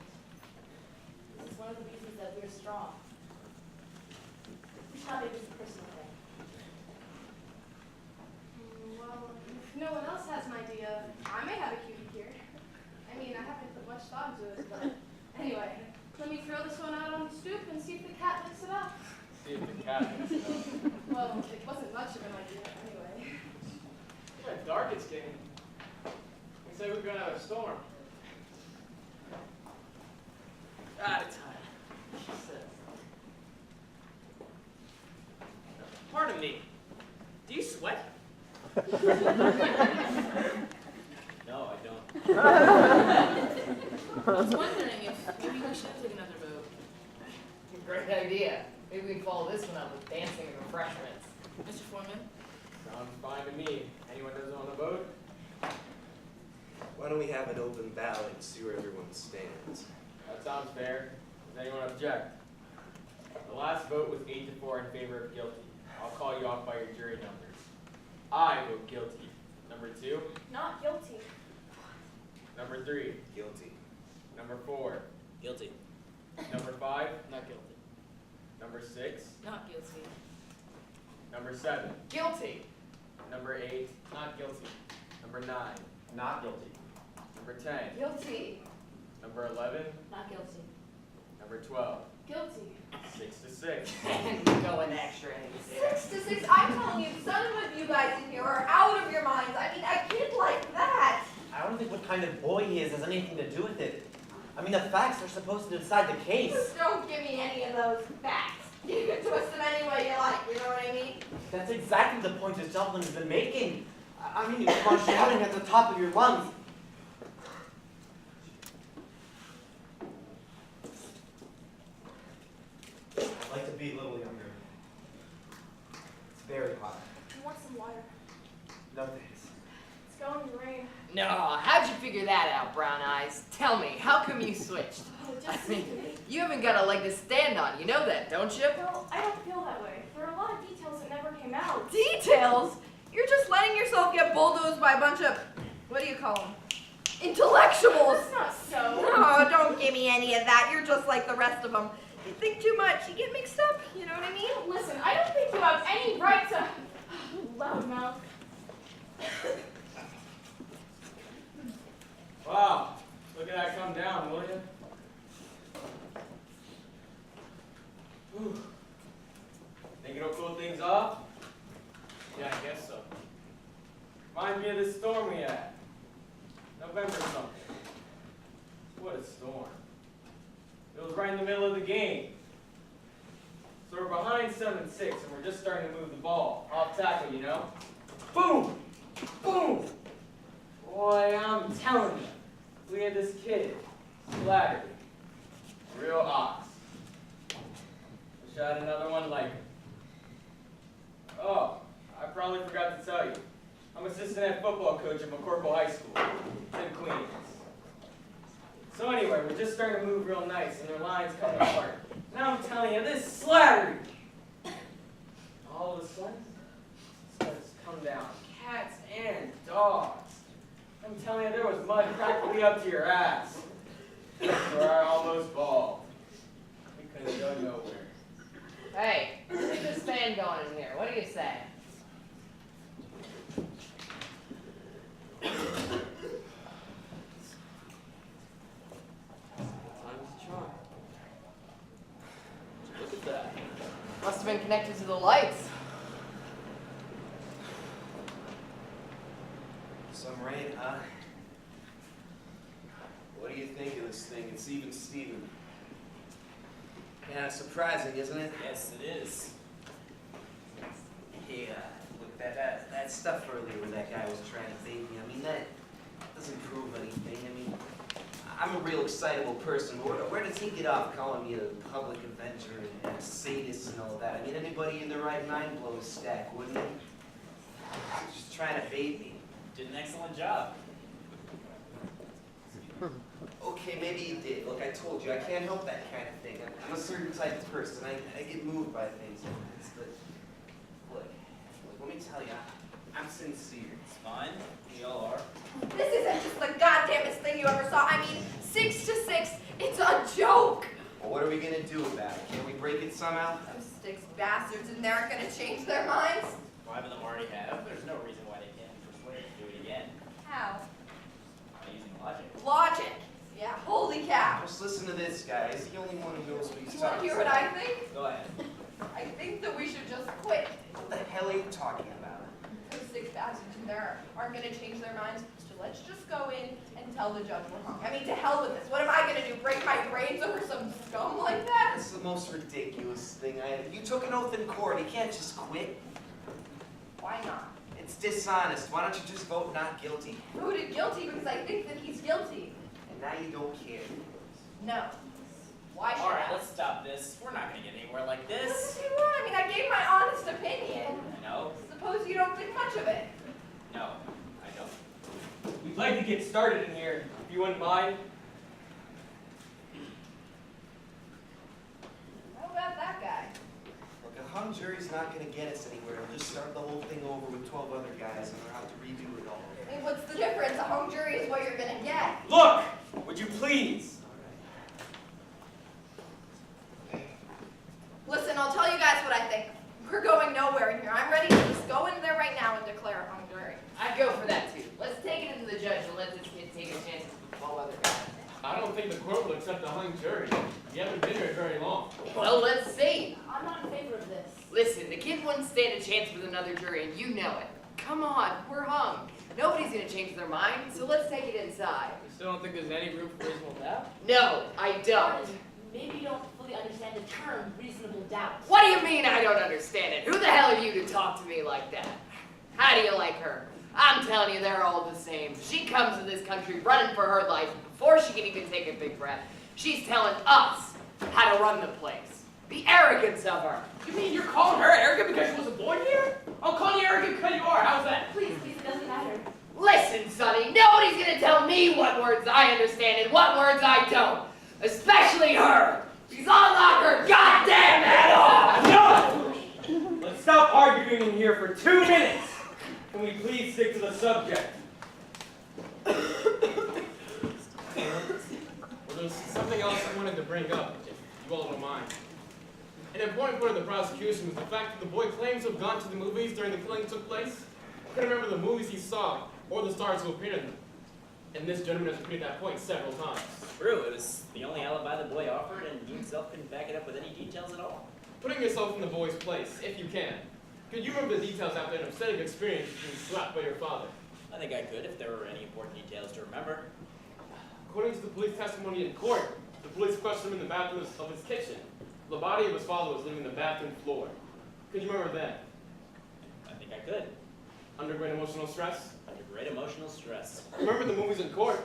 This is one of the reasons that we are strong. We should not make this a personal thing. Well, if no one else has an idea, I may have a cutie here. I mean, I haven't put much thought into it, but anyway, let me throw this one out on the stoop and see if the cat licks it up. See if the cat picks it up. Well, it wasn't much of an idea anyway. Look how dark it's getting. We say we're going to have a storm. Out of time, she says. Pardon me. Do you sweat? No, I don't. I was wondering if maybe we should take another vote. Great idea. Maybe we can follow this one up with dancing and refreshments. Mr. Foreman? Sounds fine to me. Anyone doesn't want to vote? Why don't we have an open ballot and see where everyone stands? That sounds fair. Does anyone object? The last vote was 8-4 in favor of guilty. I'll call you off by your jury numbers. I vote guilty. Number 2? Not guilty. Number 3? Guilty. Number 4? Guilty. Number 5? Not guilty. Number 6? Not guilty. Number 7? Guilty. Number 8? Not guilty. Number 9? Not guilty. Number 10? Guilty. Number 11? Not guilty. Number 12? Guilty. 6-6. And we're going extra innings here. 6-6. I'm telling you, some of you guys in here are out of your minds. I mean, a kid like that. I don't think what kind of boy he is has anything to do with it. I mean, the facts are supposed to decide the case. Just don't give me any of those facts. You can twist them any way you like, you know what I mean? That's exactly the point this gentleman has been making. I mean, you keep on shouting at the top of your lungs. I'd like to be a little younger. It's very hot. I want some water. No thanks. It's going to rain. No, how'd you figure that out, Brown Eyes? Tell me, how come you switched? Oh, it I just mean, seemed to be. you haven't got a leg to stand on. You know that, don't you? Well, I don't feel that way. There are a lot of details that never came out. Details? You're just letting yourself get bulldozed by a bunch of, what do you call them? Intellectuals. That's not so. No, don't give me any of that. You're just like the rest of them. You think too much. You get mixed up. You know what I mean? Listen, I don't think you have any right to. Loudmouth. Wow. Look at that come down, will you? Whew. Think it'll cool things off? Yeah, I guess so. Reminds me of this storm we had. November something. What a storm. It was right in the middle of the game. So we're behind 7-6 and we're just starting to move the ball. Off tackle, you know? Boom! Boom! Boy, I'm telling you. We had this kid, Slattery. Real ox. Wish I had another one like him. Oh, I probably forgot to tell you. I'm assistant head football coach at McCorkle High School. It's in Queens. So anyway, we're just starting to move real nice and their line's coming apart. Now I'm telling you, this Slattery! All of a sudden, it starts to come down. Cats and dogs. I'm telling you, there was mud practically up to your ass. Where I almost bawled. We couldn't go nowhere. Hey, let's get this fan going in here. What do you say? Time's a charm. Look at that. Must have been connected to the lights. Some rain, huh? What do you think of this thing? It's even Steven. Yeah, surprising, isn't it? Yes, it is. Hey, look, that stuff earlier where that guy was trying to bait me, I mean, that doesn't prove anything. I mean, I'm a real excitable person. Where does he get off calling me a public avenger and a sadist and all that? I mean, anybody in their right mind blows stack, wouldn't it? He's just trying to bait me. Did an excellent job. Okay, maybe you did. Look, I told you, I can't help that kind of thing. I'm a certain type of person. I get moved by things like this. But, look, let me tell you, I'm sincere. It's fine. We all are. This isn't just the goddamnest thing you ever saw. I mean, 6 to 6, it's a joke. Well, what are we gonna do about it? Can we break it somehow? Those six bastards in there aren't gonna change their minds. 5 of them already have. There's no reason why they can't be persuaded to do it again. How? By using logic. Logic. Yeah, holy cow. Just listen to this guy. He's the only one who knows what he's You want to talking hear what about. I think? Go ahead. I think that we should just quit. What the hell are you talking about? Those six bastards in there aren't going to change their minds, so let's just go in and tell the judge we're hung. I mean, to hell with this. What am I going to do, break my brains over some scum like that? That's the most ridiculous thing I ever... You took an oath in court. You can't just quit. Why not? It's dishonest. Why don't you just vote not guilty? Voted guilty because I think that he's guilty. And now you don't care. No. Why should Alright, I? let's stop this. We're not going to get anywhere like What this. do you want? I mean, I gave my honest opinion. No. Suppose you don't think much of it. No. I don't. We'd like to get started in here, if you wouldn't mind. How about that guy? Look, a hung jury's not going to get us anywhere. We'll just start the whole thing over with 12 other guys, and we'll have to redo it all. I mean, what's the difference? A hung jury is what you're going to get. Look! Would you please? Listen, I'll tell you guys what I think. We're going nowhere in here. I'm ready to just go in there right now and declare a hung jury. I'd go for that too. Let's take it into the judge and let this kid take his chances with all other guys. I don't think the court will accept a hung jury. You haven't been here very long. Well, let's see. I'm not in favor of this. Listen, the kid wouldn't stand a chance with another jury, and you know it. Come on, we're hung. Nobody's gonna change their mind, so let's take it inside. You still don't think there's any room for reasonable doubt? No, I don't. Maybe you don't fully understand the term reasonable doubt. What do you mean I don't understand it? Who the hell are you to talk to me like that? How do you like her? I'm telling you, they're all the same. She comes to this country running for her life. Before she can even take a big breath, she's telling us how to run the place. The arrogance of her. You mean you're calling her arrogant because she wasn't born here? I'm calling you arrogant because you are. How's that? Please, it doesn't matter. Listen, Sonny, nobody's gonna tell me what words I understand and what words I don't. Especially her. She's unlock her goddamn head off! No! Let's stop arguing in here for 2 minutes. Can we please stick to the subject? Well, there's something else I wanted to bring up, if you all don't mind. An important point of the prosecution was the fact that the boy claims to have gone to the movies during the killing took place. I couldn't remember the movies he saw or the stars who appeared in them. And this gentleman has repeated that point several times. True, it was the only alibi the boy offered, and he himself couldn't back it up with any details at all. Putting yourself in the boy's place, if you can, could you remember the details after an upsetting experience being slapped by your father? I think I could if there were any important details to remember. According to the police testimony in court, the police questioned him in the bathroom of his kitchen. The body of his father was laying on the bathroom floor. Could you remember that? I think I could. Under great emotional stress? Under great emotional stress. Remember the movies in court?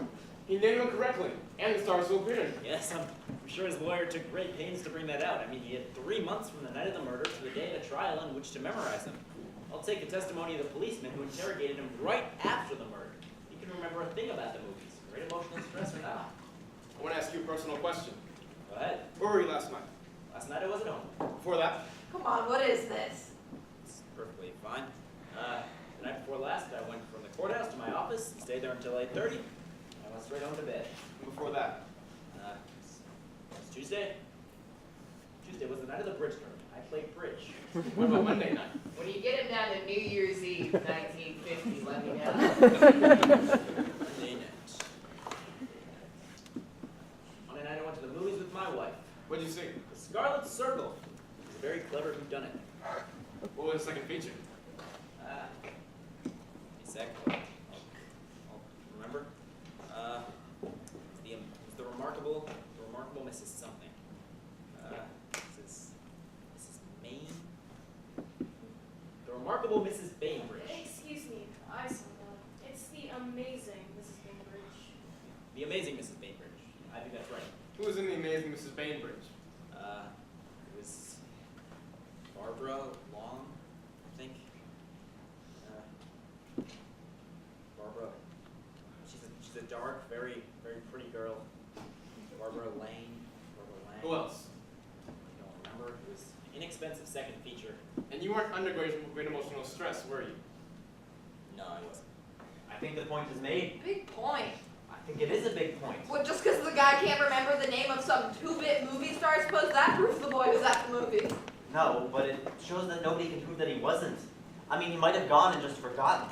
He named them correctly, and the stars who appeared in them. Yes, I'm sure his lawyer took great pains to bring that out. I mean, he had 3 months from the night of the murder to the day of the trial in which to memorize them. I'll take the testimony of the policeman who interrogated him right after the murder. He can remember a thing about the movies, great emotional stress or not. I want to ask you a personal question. Go ahead. Where were you last night? Last night I wasn't home. Before that? Come on, what is this? It's perfectly fine. The night before last, I went from the courthouse to my office and stayed there until 8:30. I went straight home to bed. And before that? It's Tuesday. Tuesday was the night of the bridge tournament. I played bridge. What about Monday night? When you get him down to New Year's Eve, 1950, let me know. Monday night. Monday night I went to the movies with my wife. What did you see? The Scarlet Circle. It's a very clever whodunit. What was the second feature? Exactly. I'll remember. It's the remarkable Mrs. Something. notable Mrs. Bainbridge. Excuse me, I saw that. It's the amazing Mrs. Bainbridge. The amazing Mrs. Bainbridge. I think that's right. Who was in the amazing Mrs. Bainbridge? It was Barbara Long, I think. Barbara. She's a dark, very pretty girl. Barbara Lane. Who else? I don't remember. It was an inexpensive second feature. And you weren't under great emotional stress, were you? No, I wasn't. I think the point is made. Big point. I think it is a big point. Well, just because the guy can't remember the name of some two-bit movie star, I suppose that proves the boy was at the movie. No, but it shows that nobody can prove that he wasn't. I mean, he might have gone and just forgotten.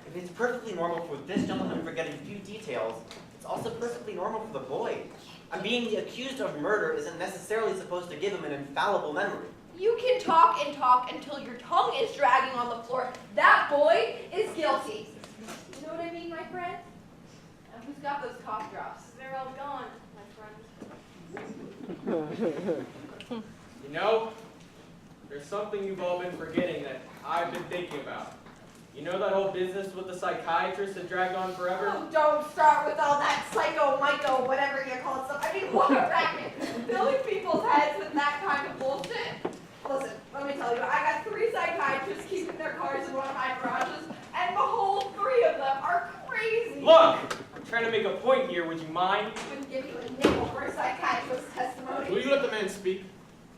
If it's perfectly normal for this gentleman to forget a few details, it's also perfectly normal for the boy. And being accused of murder isn't necessarily supposed to give him an infallible memory. You can talk and talk until your tongue is dragging on the floor. That boy is guilty. You know what I mean, my friend? And who's got those cough drops? They're all gone, my friend. You know, there's something you've all been forgetting that I've been thinking about. You know that whole business with the psychiatrist that dragged on forever? Oh, don't start with all that psycho, whatever you call it stuff. I mean, what a racket. Filling people's heads with that kind of bullshit. Listen, let me tell you, I got 3 psychiatrists keeping their cars in one of my garages, and behold, 3 of them are crazy. Look! I'm trying to make a point here, would you mind? I wouldn't give you a nickel for a psychiatrist's testimony. Will you let the man speak?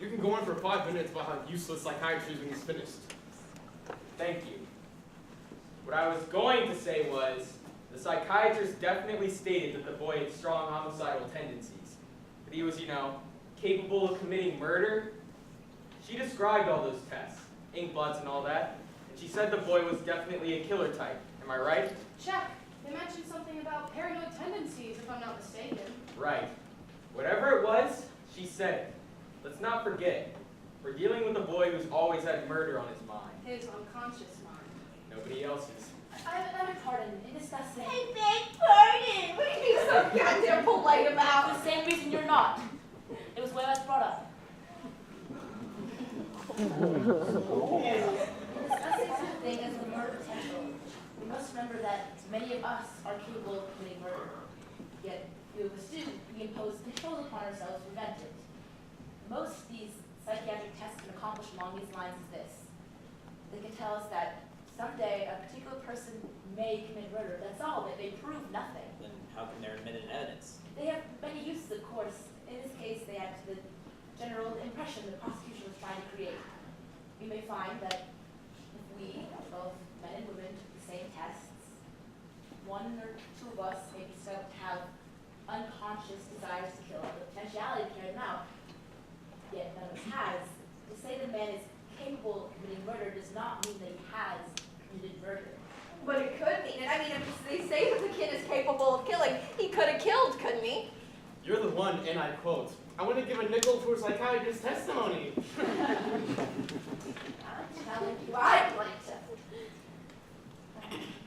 You can go on for 5 minutes about how useless psychiatry is when he's finished. Thank you. What I was going to say was, the psychiatrist definitely stated that the boy had strong homicidal tendencies. That he was, you know, capable of committing murder. She described all those tests, ink blots and all that, and she said the boy was definitely a killer type. Am I right? Check. They mentioned something about paranoid tendencies, if I'm not mistaken. Right. Whatever it was, she said it. Let's not forget, we're dealing with a boy who's always had murder on his mind. His unconscious mind. Nobody else's. I beg pardon in discussing. I beg pardon. What are you being so goddamn polite about? The same reason you're not. It was where I was brought up. Discussing such a thing as the murder potential, we must remember that many of us are capable of committing murder. Yet, few of us do. We impose control upon ourselves to prevent it. Most of these psychiatric tests can accomplish along these lines is this. They can tell us that someday a particular person may commit murder. That's all. They prove nothing. Then how can there admit evidence? They have many uses, of course. In this case, they add to the general impression the prosecution was trying to create. We may find that if we, both men and women, took the same tests, 1 or 2 of us may be discovered to have unconscious desires to kill, the potentiality to carry them out. Yet none of us has. To say that a man is capable of committing murder does not mean that he has committed murder. But it could mean it. I mean, if they say that the kid is capable of killing, he could have killed, couldn't he? You're the one, and I quote, I wouldn't give a nickel for a psychiatrist's testimony. I'm telling you, I'd like to.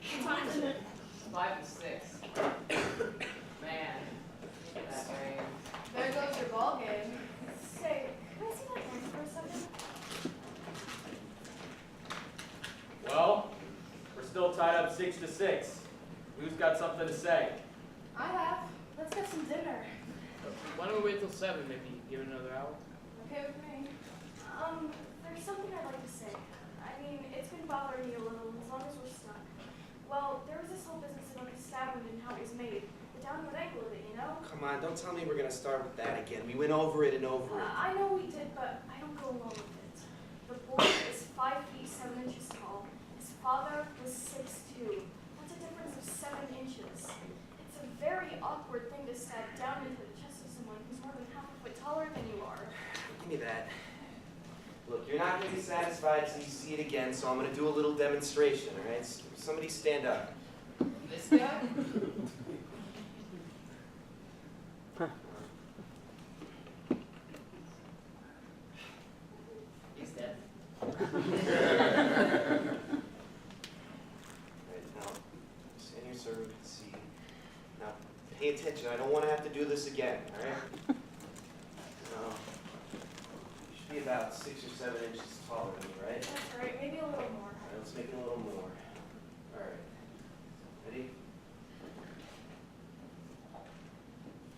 What time is it? 5 to 6. Man, that rain. There goes your ball game. Say, can I see that hand for a second? Well, we're still tied up 6 to 6. Who's got something to say? I have. Let's get some dinner. Why don't we wait till 7, maybe give it another hour? Okay with me. There's something I'd like to say. I mean, it's been bothering me a little as long as we're stuck. Well, there was this whole business about the stab wound and how it was made. The downward angle of it, you know? Come on, don't tell me we're gonna start with that again. We went over it and over it. I know we did, but I don't go along with it. The boy is 5 feet 7 inches tall. His father was 6'2". That's a difference of 7 inches. It's a very awkward thing to stab down into the chest of someone who's more than half a foot taller than you are. Give me that. Look, you're not gonna be satisfied till you see it again, so I'm gonna do a little demonstration, all right? Somebody stand up. This guy? He's dead. Right, now, stand here so we can see. Now, pay attention. I don't want to have to do this again, all right? Now, you should be about 6 or 7 inches taller than me, right? That's right, maybe a little more. All let's make it a little more. All right. Ready?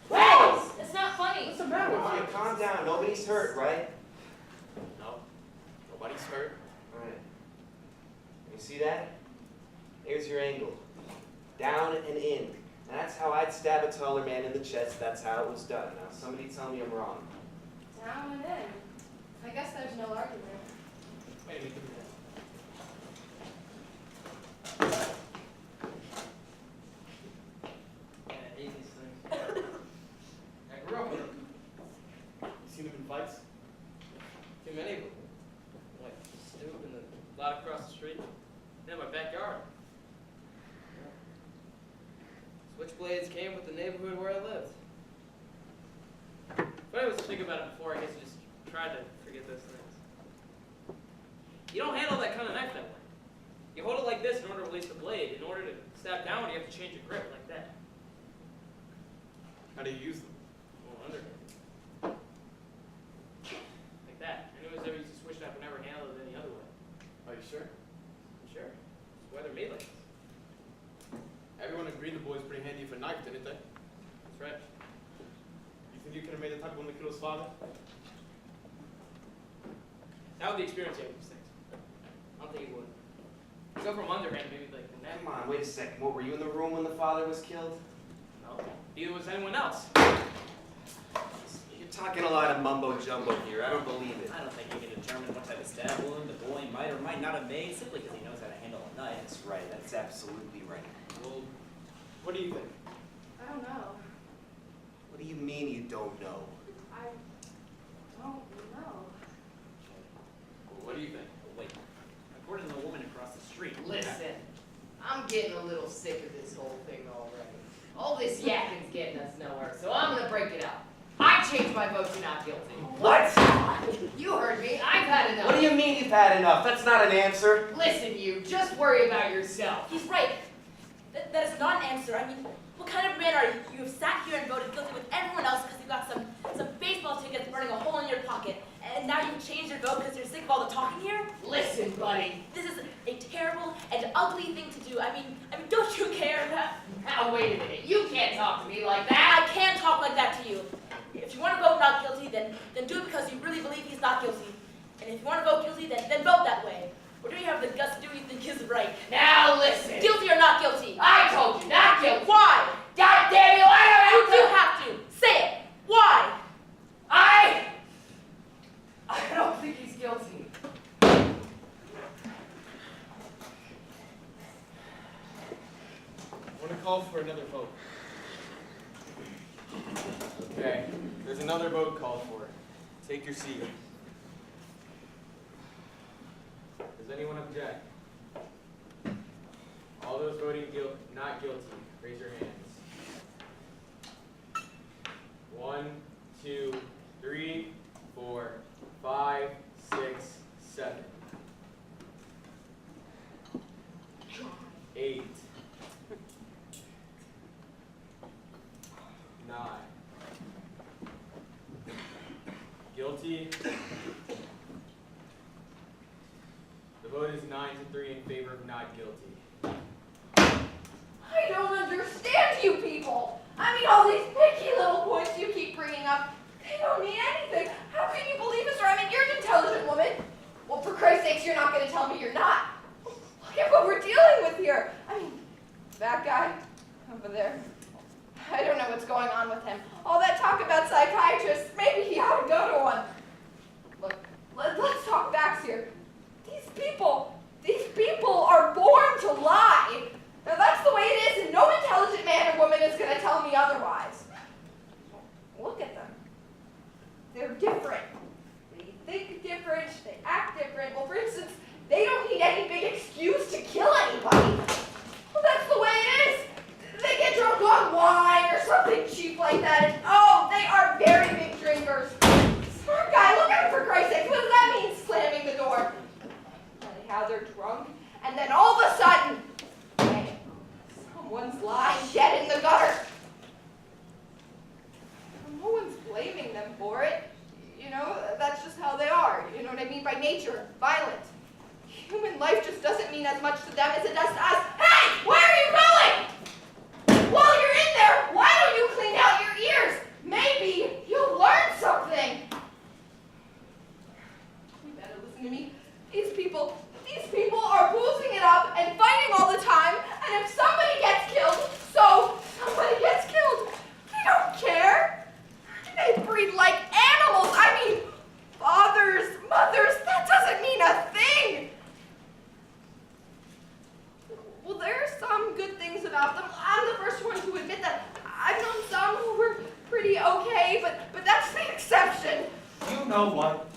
Hey! It's not funny. What's the matter with you? Calm down. Nobody's hurt, right? No. Nobody's hurt. All right. You see that? Here's your angle. Down and in. And that's how I'd stab a taller man in the chest. That's how it was done. Now, somebody tell me I'm wrong. Down and in. I guess there's no argument. Wait a minute. Give me that. I hate these things. I grew up with them. You seen them in fights? Too many of them. Like Stoop and the lot across the street. In my backyard. Switchblades came with the neighborhood where I lived. But I was thinking about it before, I guess I just tried to forget those things. You don't handle that kind of knife that way. You hold it like this in order to release the blade. In order to stab down, you have to change your grip like that. How do you use them? Well, underhand. Like that. I knew it was ever used to switch knife and never handled it any other way. Are you sure? I'm sure. That's why they're made like this. Everyone agreed the boy's pretty handy for a knife, didn't they? That's right. You think you could have made the type of one to kill his father? Now with the experience you have with these things, I don't think it would. Go from underhand, maybe like the neck. Come on, wait a second. What, were you in the room when the father was killed? No. Neither was anyone else. You're talking a lot of mumbo-jumbo here. I don't believe it. I don't think you can determine what type of stab wound the boy might or might not have made simply because he knows how to handle a knife. That's right. That's absolutely right. Well, what do you think? I don't know. What do you mean you don't know? I don't know. Well, what do you think? Oh, wait. According to the woman across the street. Listen, I'm getting a little sick of this whole thing already. All this yakking's getting us nowhere, so I'm gonna break it up. I changed my vote to not guilty. What? You heard me. I've had enough. What do you mean you've had enough? That's not an answer. Listen, you. Just worry about yourself. He's right. That is not an answer. I mean, what kind of man are you? You have sat here and voted guilty with everyone else because you got some baseball tickets burning a hole in your pocket. And now you've changed your vote because you're sick of all the talking here? Listen, buddy. This is a terrible and ugly thing to do. I mean, don't you care? Now, wait a minute. You can't talk to me like that. I can talk like that to you. If you want to vote not guilty, then do it because you really believe he's not guilty. And if you want to vote guilty, then vote that way. Or do you have the guts to do what you think is right? Now listen. Guilty or not guilty? I told you, not guilty. Why? God damn you, I You don't do have to. Say it. Why? I don't think he's guilty. I want to call for another vote. Okay, there's another vote called for. Take your seat. Does anyone object? All those voting not guilty, raise your hands. 1, 2, 3, 4, 5, 6, 7, 8, 9. Guilty. The vote is 9-3 in favor of not guilty. I don't understand you people. I mean, all these picky little points you keep bringing up, they don't mean anything. How can you believe this? I mean, you're an intelligent woman. Well, for Christ's sakes, you're not going to tell me you're not. Look at what we're dealing with here. I mean, that guy over there, I don't know what's going on with him. All that talk about psychiatrists, maybe he ought to go to one. Look, let's talk facts here. These people are born to lie. Now that's the way it is, and no intelligent man or woman is going to tell me otherwise. Look at them. They're different. They think different, they act different. Well, for instance, they don't need any big excuse to kill anybody. Well, that's the way it is. They get drunk on wine or something cheap like that, and oh, they are very big drinkers. Smart guy, look at him for Christ's sake. What does that mean, slamming the door? Anyhow, they're drunk, and then all of a sudden, bang, someone's lying dead in the gutter. No one's blaming them for it. You know, that's just how they are. You know what I mean by nature, violent. Human life just doesn't mean as much to them as it does to us. Hey, where are you going? While you're in there, why don't you clean out your ears? Maybe you'll learn something. You better listen to me. These people are boozing it up and fighting all the time, and if somebody gets killed, so somebody gets killed. They don't care. They breed like animals. I mean, fathers, mothers, that doesn't mean a thing. Well, there are some good things about them. I'm the first one to admit that. I've known some who were pretty okay, but that's the exception. You know what?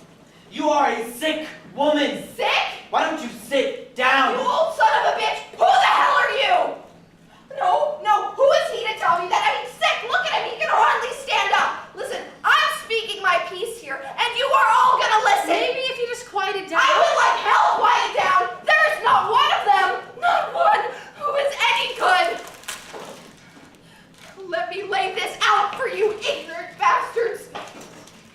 You are a sick woman. Sick? Why don't you sit down? You old son of a bitch! Who the hell are you? No, who is he to tell me that? I mean, sick, look at him, he can hardly stand up. Listen, I'm speaking my piece here, and you are all gonna listen. Maybe if you just quieted down. I will like hell quiet down. There is not one of them, not one, who is any good. Let me lay this out for you ignorant bastards.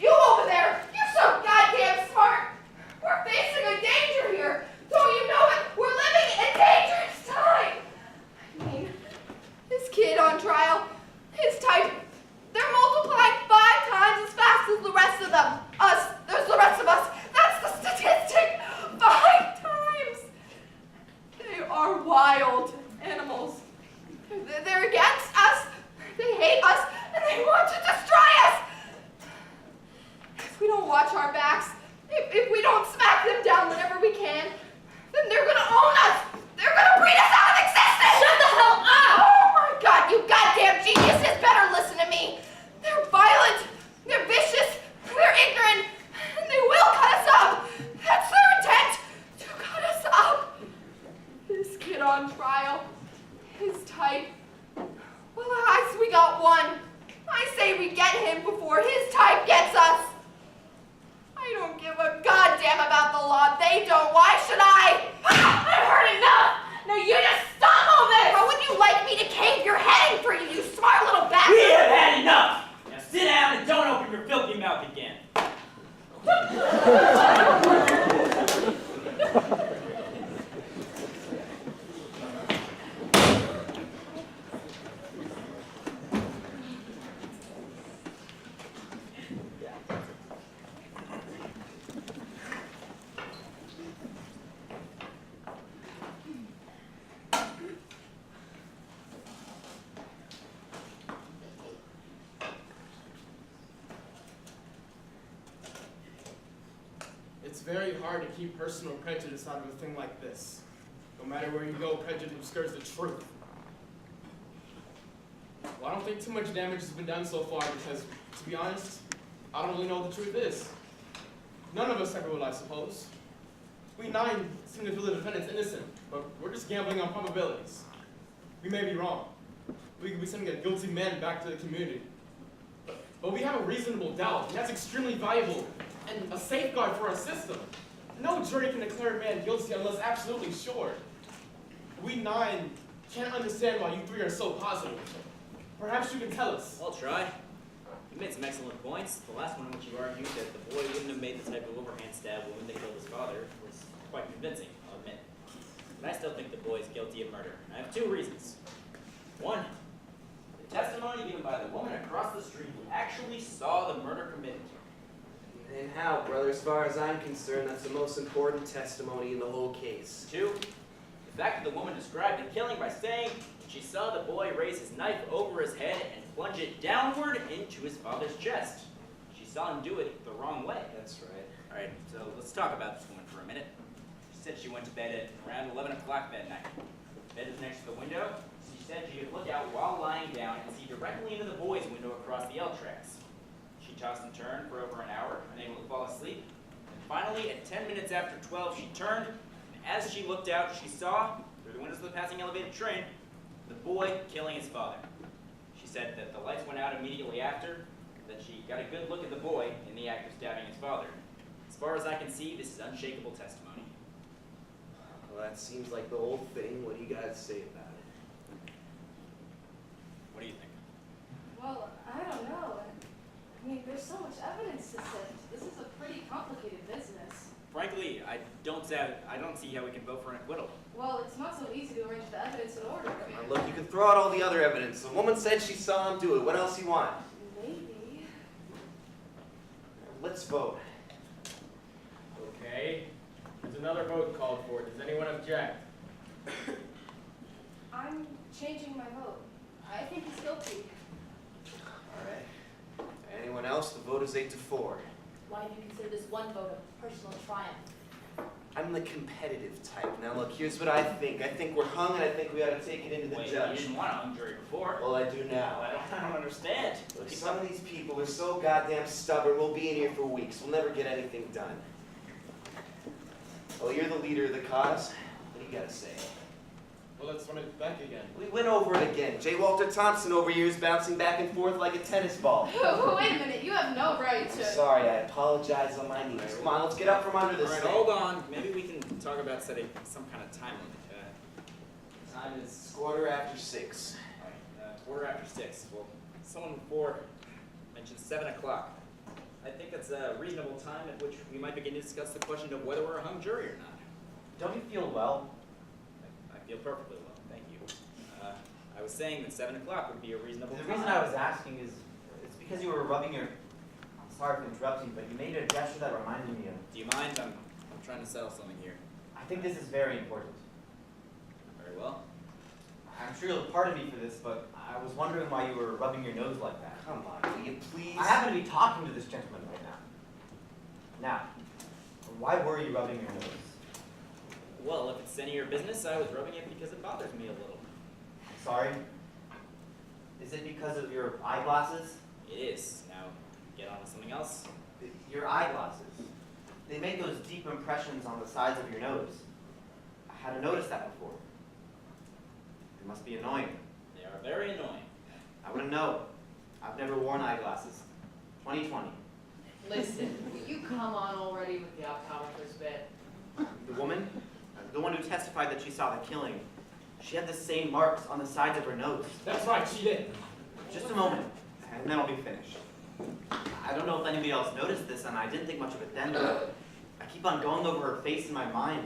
You over there, you're so goddamn smart. We're facing a danger here. Don't you know it? We're living in a dangerous time. I mean, this kid on trial, his type, they're multiplied 5 times as fast as the rest of them. There's the rest of us. That's the statistic. 5 times. They are wild animals. They're against us. They hate us, and they want to destroy us. If we don't watch our backs, if we don't smack them down whenever we can, then they're gonna own us. They're gonna breed us out of existence. Shut the hell up! Oh my God, you goddamn geniuses better listen to me. They're violent, they're vicious, they're ignorant, and they will cut us up. That's their intent, to cut us up. This kid on trial, his type. Well, we got one. I say we get him before his type gets us. I don't give a goddamn about the law. They don't. Why should I? I've heard enough. Now you just stop all this. How would you like me to cave your head in for you, you smart little bastard? We have had enough! Now sit down and don't open your filthy mouth again. It's very hard to keep personal prejudice out of a thing like this. No matter where you go, prejudice obscures the truth. Well, I don't think too much damage has been done so far because, to be honest, I don't really know what the truth is. None of us ever will, I suppose. We 9 seem to feel the defendant's innocent, but we're just gambling on probabilities. We may be wrong. We could be sending a guilty man back to the community. But we have a reasonable doubt, and that's extremely valuable and a safeguard for our system. No jury can declare a man guilty unless absolutely sure. We 9 can't understand why you 3 are so positive. Perhaps you can tell us. I'll try. You made some excellent points. The last one in which you argued that the boy wouldn't have made the type of overhand stab wound that killed his father was quite convincing, I'll admit. But I still think the boy is guilty of murder. I have 2 reasons. 1, the testimony given by the woman across the street who actually saw the murder committed. And how, brother, as far as I'm concerned, that's the most important testimony in the whole case. 2, the fact that the woman described the killing by saying she saw the boy raise his knife over his head and plunge it downward into his father's chest. She saw him do it the wrong way. That's right. All right, so let's talk about this woman for a minute. She said she went to bed at around 11 o'clock that night. The bed was next to the window. She said she could look out while lying down and see directly into the boy's window across the L tracks. She tossed and turned for over an hour, unable to fall asleep. And finally, at 10 minutes after 12, she turned, and as she looked out, she saw, through the windows of the passing elevated train, the boy killing his father. She said that the lights went out immediately after, that she got a good look at the boy in the act of stabbing his father. As far as I can see, this is unshakable testimony. Well, that seems like the whole thing. What do you guys say about it? What do you think? Well, I don't know. I mean, there's so much evidence to sift. This is a pretty complicated business. Frankly, I I don't see how we can vote for an acquittal. Well, it's not so easy to arrange the evidence in order. Now look, you can throw out all the other evidence. The woman said she saw him do it. What else you want? Maybe. Let's vote. Okay. There's another vote called for. Does anyone object? I'm changing my vote. I think he's guilty. All right. Anyone else? The vote is 8-4. Why do you consider this one vote a personal triumph? I'm the competitive type. Now look, here's what I think. I think we're hung, and I think we ought to take it into the Wait, judge. you didn't want a hung jury before. Well, I do now. I don't understand. Look, some of these people are so goddamn stubborn, we'll be in here for weeks. We'll never get anything done. Well, you're the leader of the cause. What do you gotta say? Well, let's run it back again. We went over it again. J. Walter Thompson over here is bouncing back and forth like a tennis ball. Wait a minute, you have no right to... I'm sorry, I apologize on my knees. Come on, let's get up from under this All right, thing. hold on. Maybe we can talk about setting some kind of time limit. Time is 6:15. All right, 6:15. Well, someone before mentioned 7 o'clock. I think that's a reasonable time at which we might begin to discuss the question of whether we're a hung jury or not. Don't you feel well? I feel perfectly well, thank you. I was saying that 7 o'clock would be a reasonable The time. reason I was asking is it's because you were rubbing your... I'm sorry for interrupting, but you made a gesture that reminded me of... Do you mind? I'm trying to settle something here. I think this is very important. Very well. I'm sure you'll pardon me for this, but I was wondering why you were rubbing your nose like that. Come on, will you please? I happen to be talking to this gentleman right now. Now, why were you rubbing your nose? Well, if it's any of your business, I was rubbing it because it bothers me a little. Sorry? Is it because of your eyeglasses? It is. Now, get on to something else. Your eyeglasses. They make those deep impressions on the sides of your nose. I hadn't noticed that before. It must be annoying. They are very annoying. I wouldn't know. I've never worn eyeglasses. 2020. Listen, will you come on already with the optometrist bit? The woman? The one who testified that she saw the killing. She had the same marks on the sides of her nose. That's right, she did. Just a moment, and then I'll be finished. I don't know if anybody else noticed this, and I didn't think much of it then, but I keep on going over her face in my mind.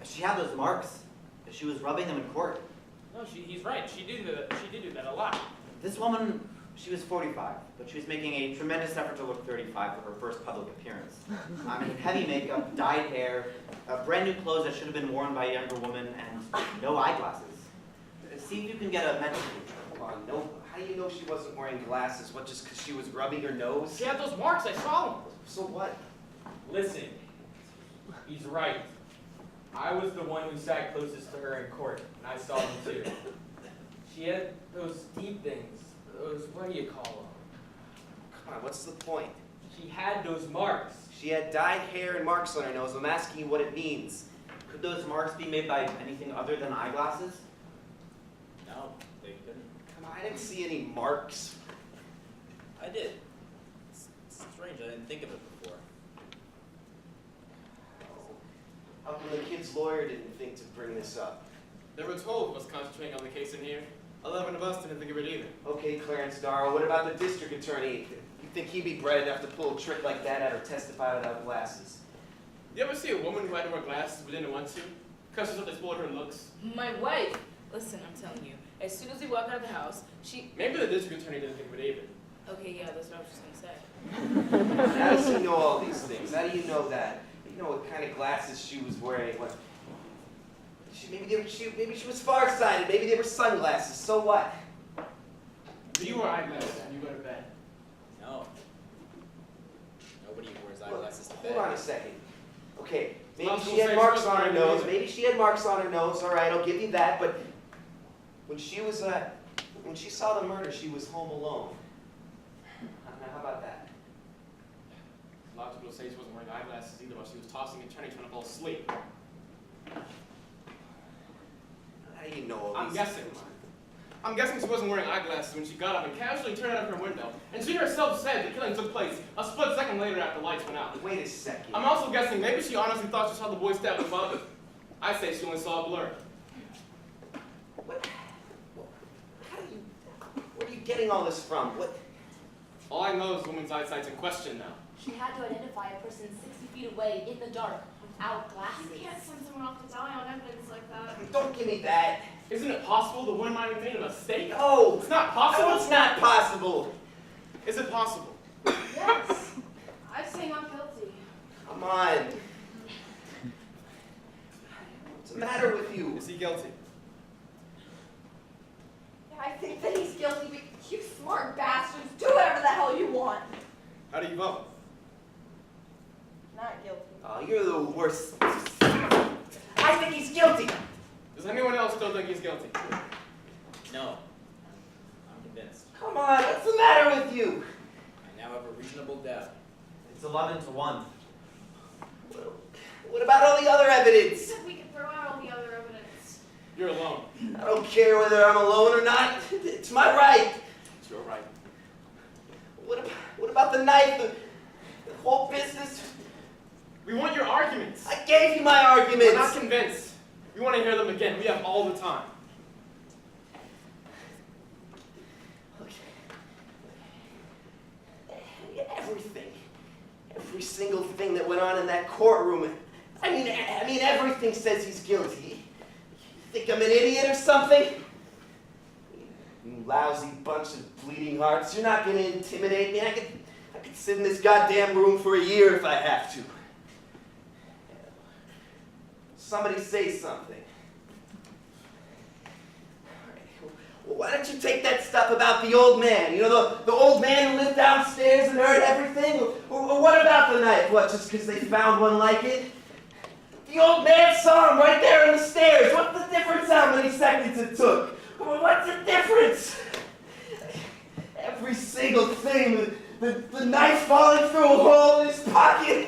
She had those marks. She was rubbing them in court. No, he's right. She did do that a lot. This woman, she was 45, but she was making a tremendous effort to look 35 for her first public appearance. I mean, heavy makeup, dyed hair, brand new clothes that should have been worn by a younger woman, and no eyeglasses. See if you can get a mental picture. Come on, no. How do you know she wasn't wearing glasses? What, just because she was rubbing her nose? She had those marks. I saw them. So what? Listen, he's right. I was the one who sat closest to her in court, and I saw them too. She had those deep things. Those, what do you call them? Come on, what's the point? She had those marks. She had dyed hair and marks on her nose. I'm asking you what it means. Could those marks be made by anything other than eyeglasses? No, they couldn't. Come on, I didn't see any marks. I did. It's strange, I didn't think of it before. How come the kid's lawyer didn't think to bring this up? They were told was concentrating on the case in here. 11 of us didn't think of it either. Okay, Clarence Darrow, what about the district attorney? You think he'd be bright enough to pull a trick like that out or testify without glasses? You ever see a woman who had to wear glasses but didn't want to? Because she thought they spoiled her looks? My wife. Listen, I'm telling you. As soon as we walk out of the house, she... Maybe the district attorney didn't think of it either. Okay, yeah, that's what I was just gonna say. How does he know all these things? How do you know that? You know what kind of glasses she was wearing. What? Maybe she was farsighted. Maybe they were sunglasses. So what? Do you wear eyeglasses when you go to bed? No. Nobody wears Look, eyeglasses to bed. hold on a second. Okay, maybe Well, she had say marks she on her wasn't nose. wearing Maybe she had marks on her nose. All right, I'll give you that. But when she saw the murder, she was home alone. Now, how about that? A lot of people say she wasn't wearing eyeglasses either while she was tossing and turning trying to fall asleep. How do you know all I'm these guessing. things? I'm guessing she wasn't wearing eyeglasses when she got up and casually turned out of her window. And she herself said the killing took place a split second later after the lights went out. Wait a second. I'm also guessing maybe she honestly thought she saw the boy stab her father. I say she only saw a blur. Where are you getting all this from? What? All I know is the woman's eyesight's in question now. She had to identify a person 60 feet away in the dark with Out glasses. You can't send someone off to die on evidence like that. Don't give me that. Isn't it possible the woman might have made a mistake? No. It's not possible. No, it's not possible. Is it possible? Yes. I say not guilty. Come on. What's the matter with you? Is he guilty? Yeah, I think that he's guilty, but you smart bastards, do whatever the hell you want. How do you vote? Not guilty. Oh, you're the worst. I think he's guilty. Does anyone else still think he's guilty? No. I'm convinced. Come on, what's the matter with you? I now have a reasonable doubt. It's 11-1. What about all the other evidence? Except we can throw out all the other evidence. You're alone. I don't care whether I'm alone or not. It's my right. It's your right. What about the knife? The whole business? We want your arguments. I gave you my arguments. We're not convinced. We want to hear them again. We have all the time. Everything. Every single thing that went on in that courtroom. I mean, everything says he's guilty. You think I'm an idiot or something? You lousy bunch of bleeding hearts. You're not going to intimidate me. I could sit in this goddamn room for a year if I have to. Somebody say something. Well, why don't you take that stuff about the old man? You know, the old man who lived downstairs and heard everything? Or what about the knife? What, just because they found one like it? The old man saw him right there on the stairs. What's the difference how many seconds it took? What's the difference? Every single thing, the knife falling through a hole in his pocket.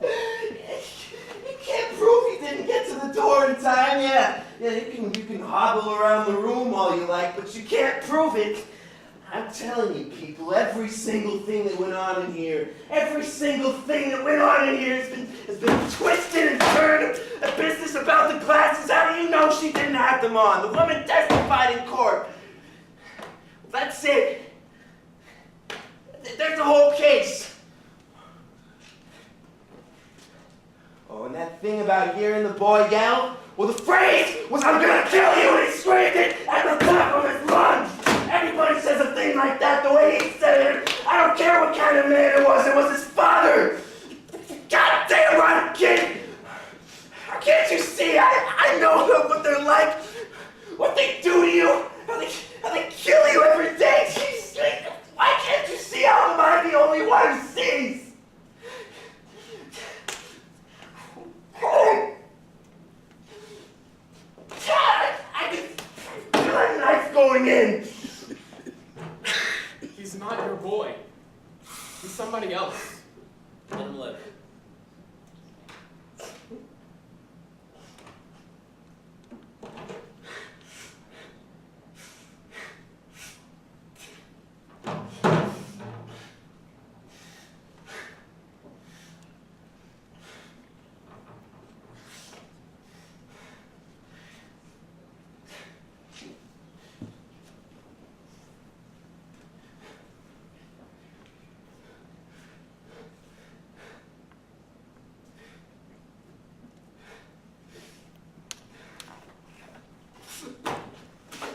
You can't prove he didn't get to the door in time. Yeah, you can hobble around the room all you like, but you can't prove it. I'm telling you, people, every single thing that went on in here, has been twisted and turned. A business about the glasses. How do you know she didn't have them on? The woman testified in court. Well, that's it. There's the whole case. Oh, and that thing about hearing the boy yell? Well, the phrase was, "I'm gonna kill you," and he screamed it at the top of his lungs. Everybody says a thing like that the way he said it. I don't care what kind of man it was his father. Goddamn right, kid. Can't you see? I know what they're like. What they do to you. How they kill you every day. Jeez, why can't you see? How am I the only one who sees? I can feel that knife going in. He's not your boy. He's somebody else. Let him live.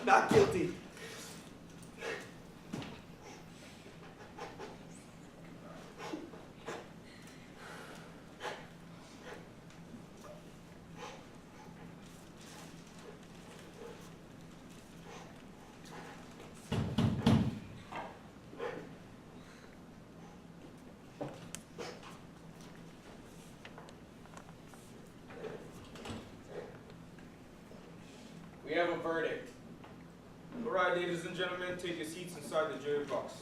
Not guilty. We have a verdict. All right, ladies and gentlemen, take your seats inside the jury box.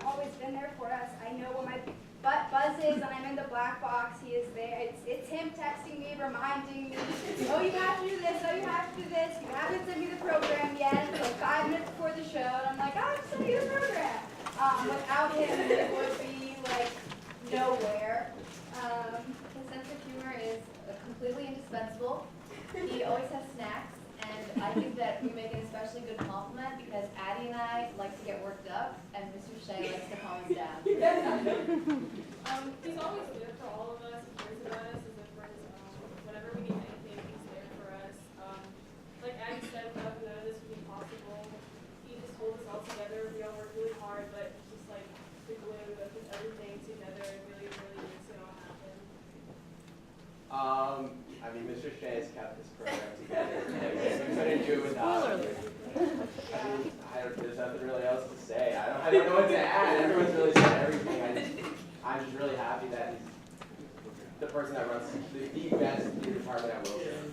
always been there for us. I know when my butt buzzes and I'm in the black box, he is there. It's him texting me, reminding me, oh, you have to do this, oh, you have to do this. You haven't sent me the program yet. It's like 5 minutes before the show, and I'm like, oh, I'm sending you the program. Without him, it would be like nowhere. His sense of humor is completely indispensable. He always has snacks, and I think that we make an especially good compliment because Addie and I like to get worked up, and Mr. Shea likes to calm us down. He's always there for all of us. He cares about us as if we're his own. Whenever we need anything, he's there for us. Like Addie said, without him, none of this would be possible. He just holds us all together. We all work really hard, but it's just like the glue that puts everything together and really, really makes it all happen. I mean, Mr. Shea has kept this program together. We couldn't do it without him. There's nothing really else to say. I don't know what to add. Everyone's really said everything. I'm just really happy that he's the person that runs the best department at Wilson.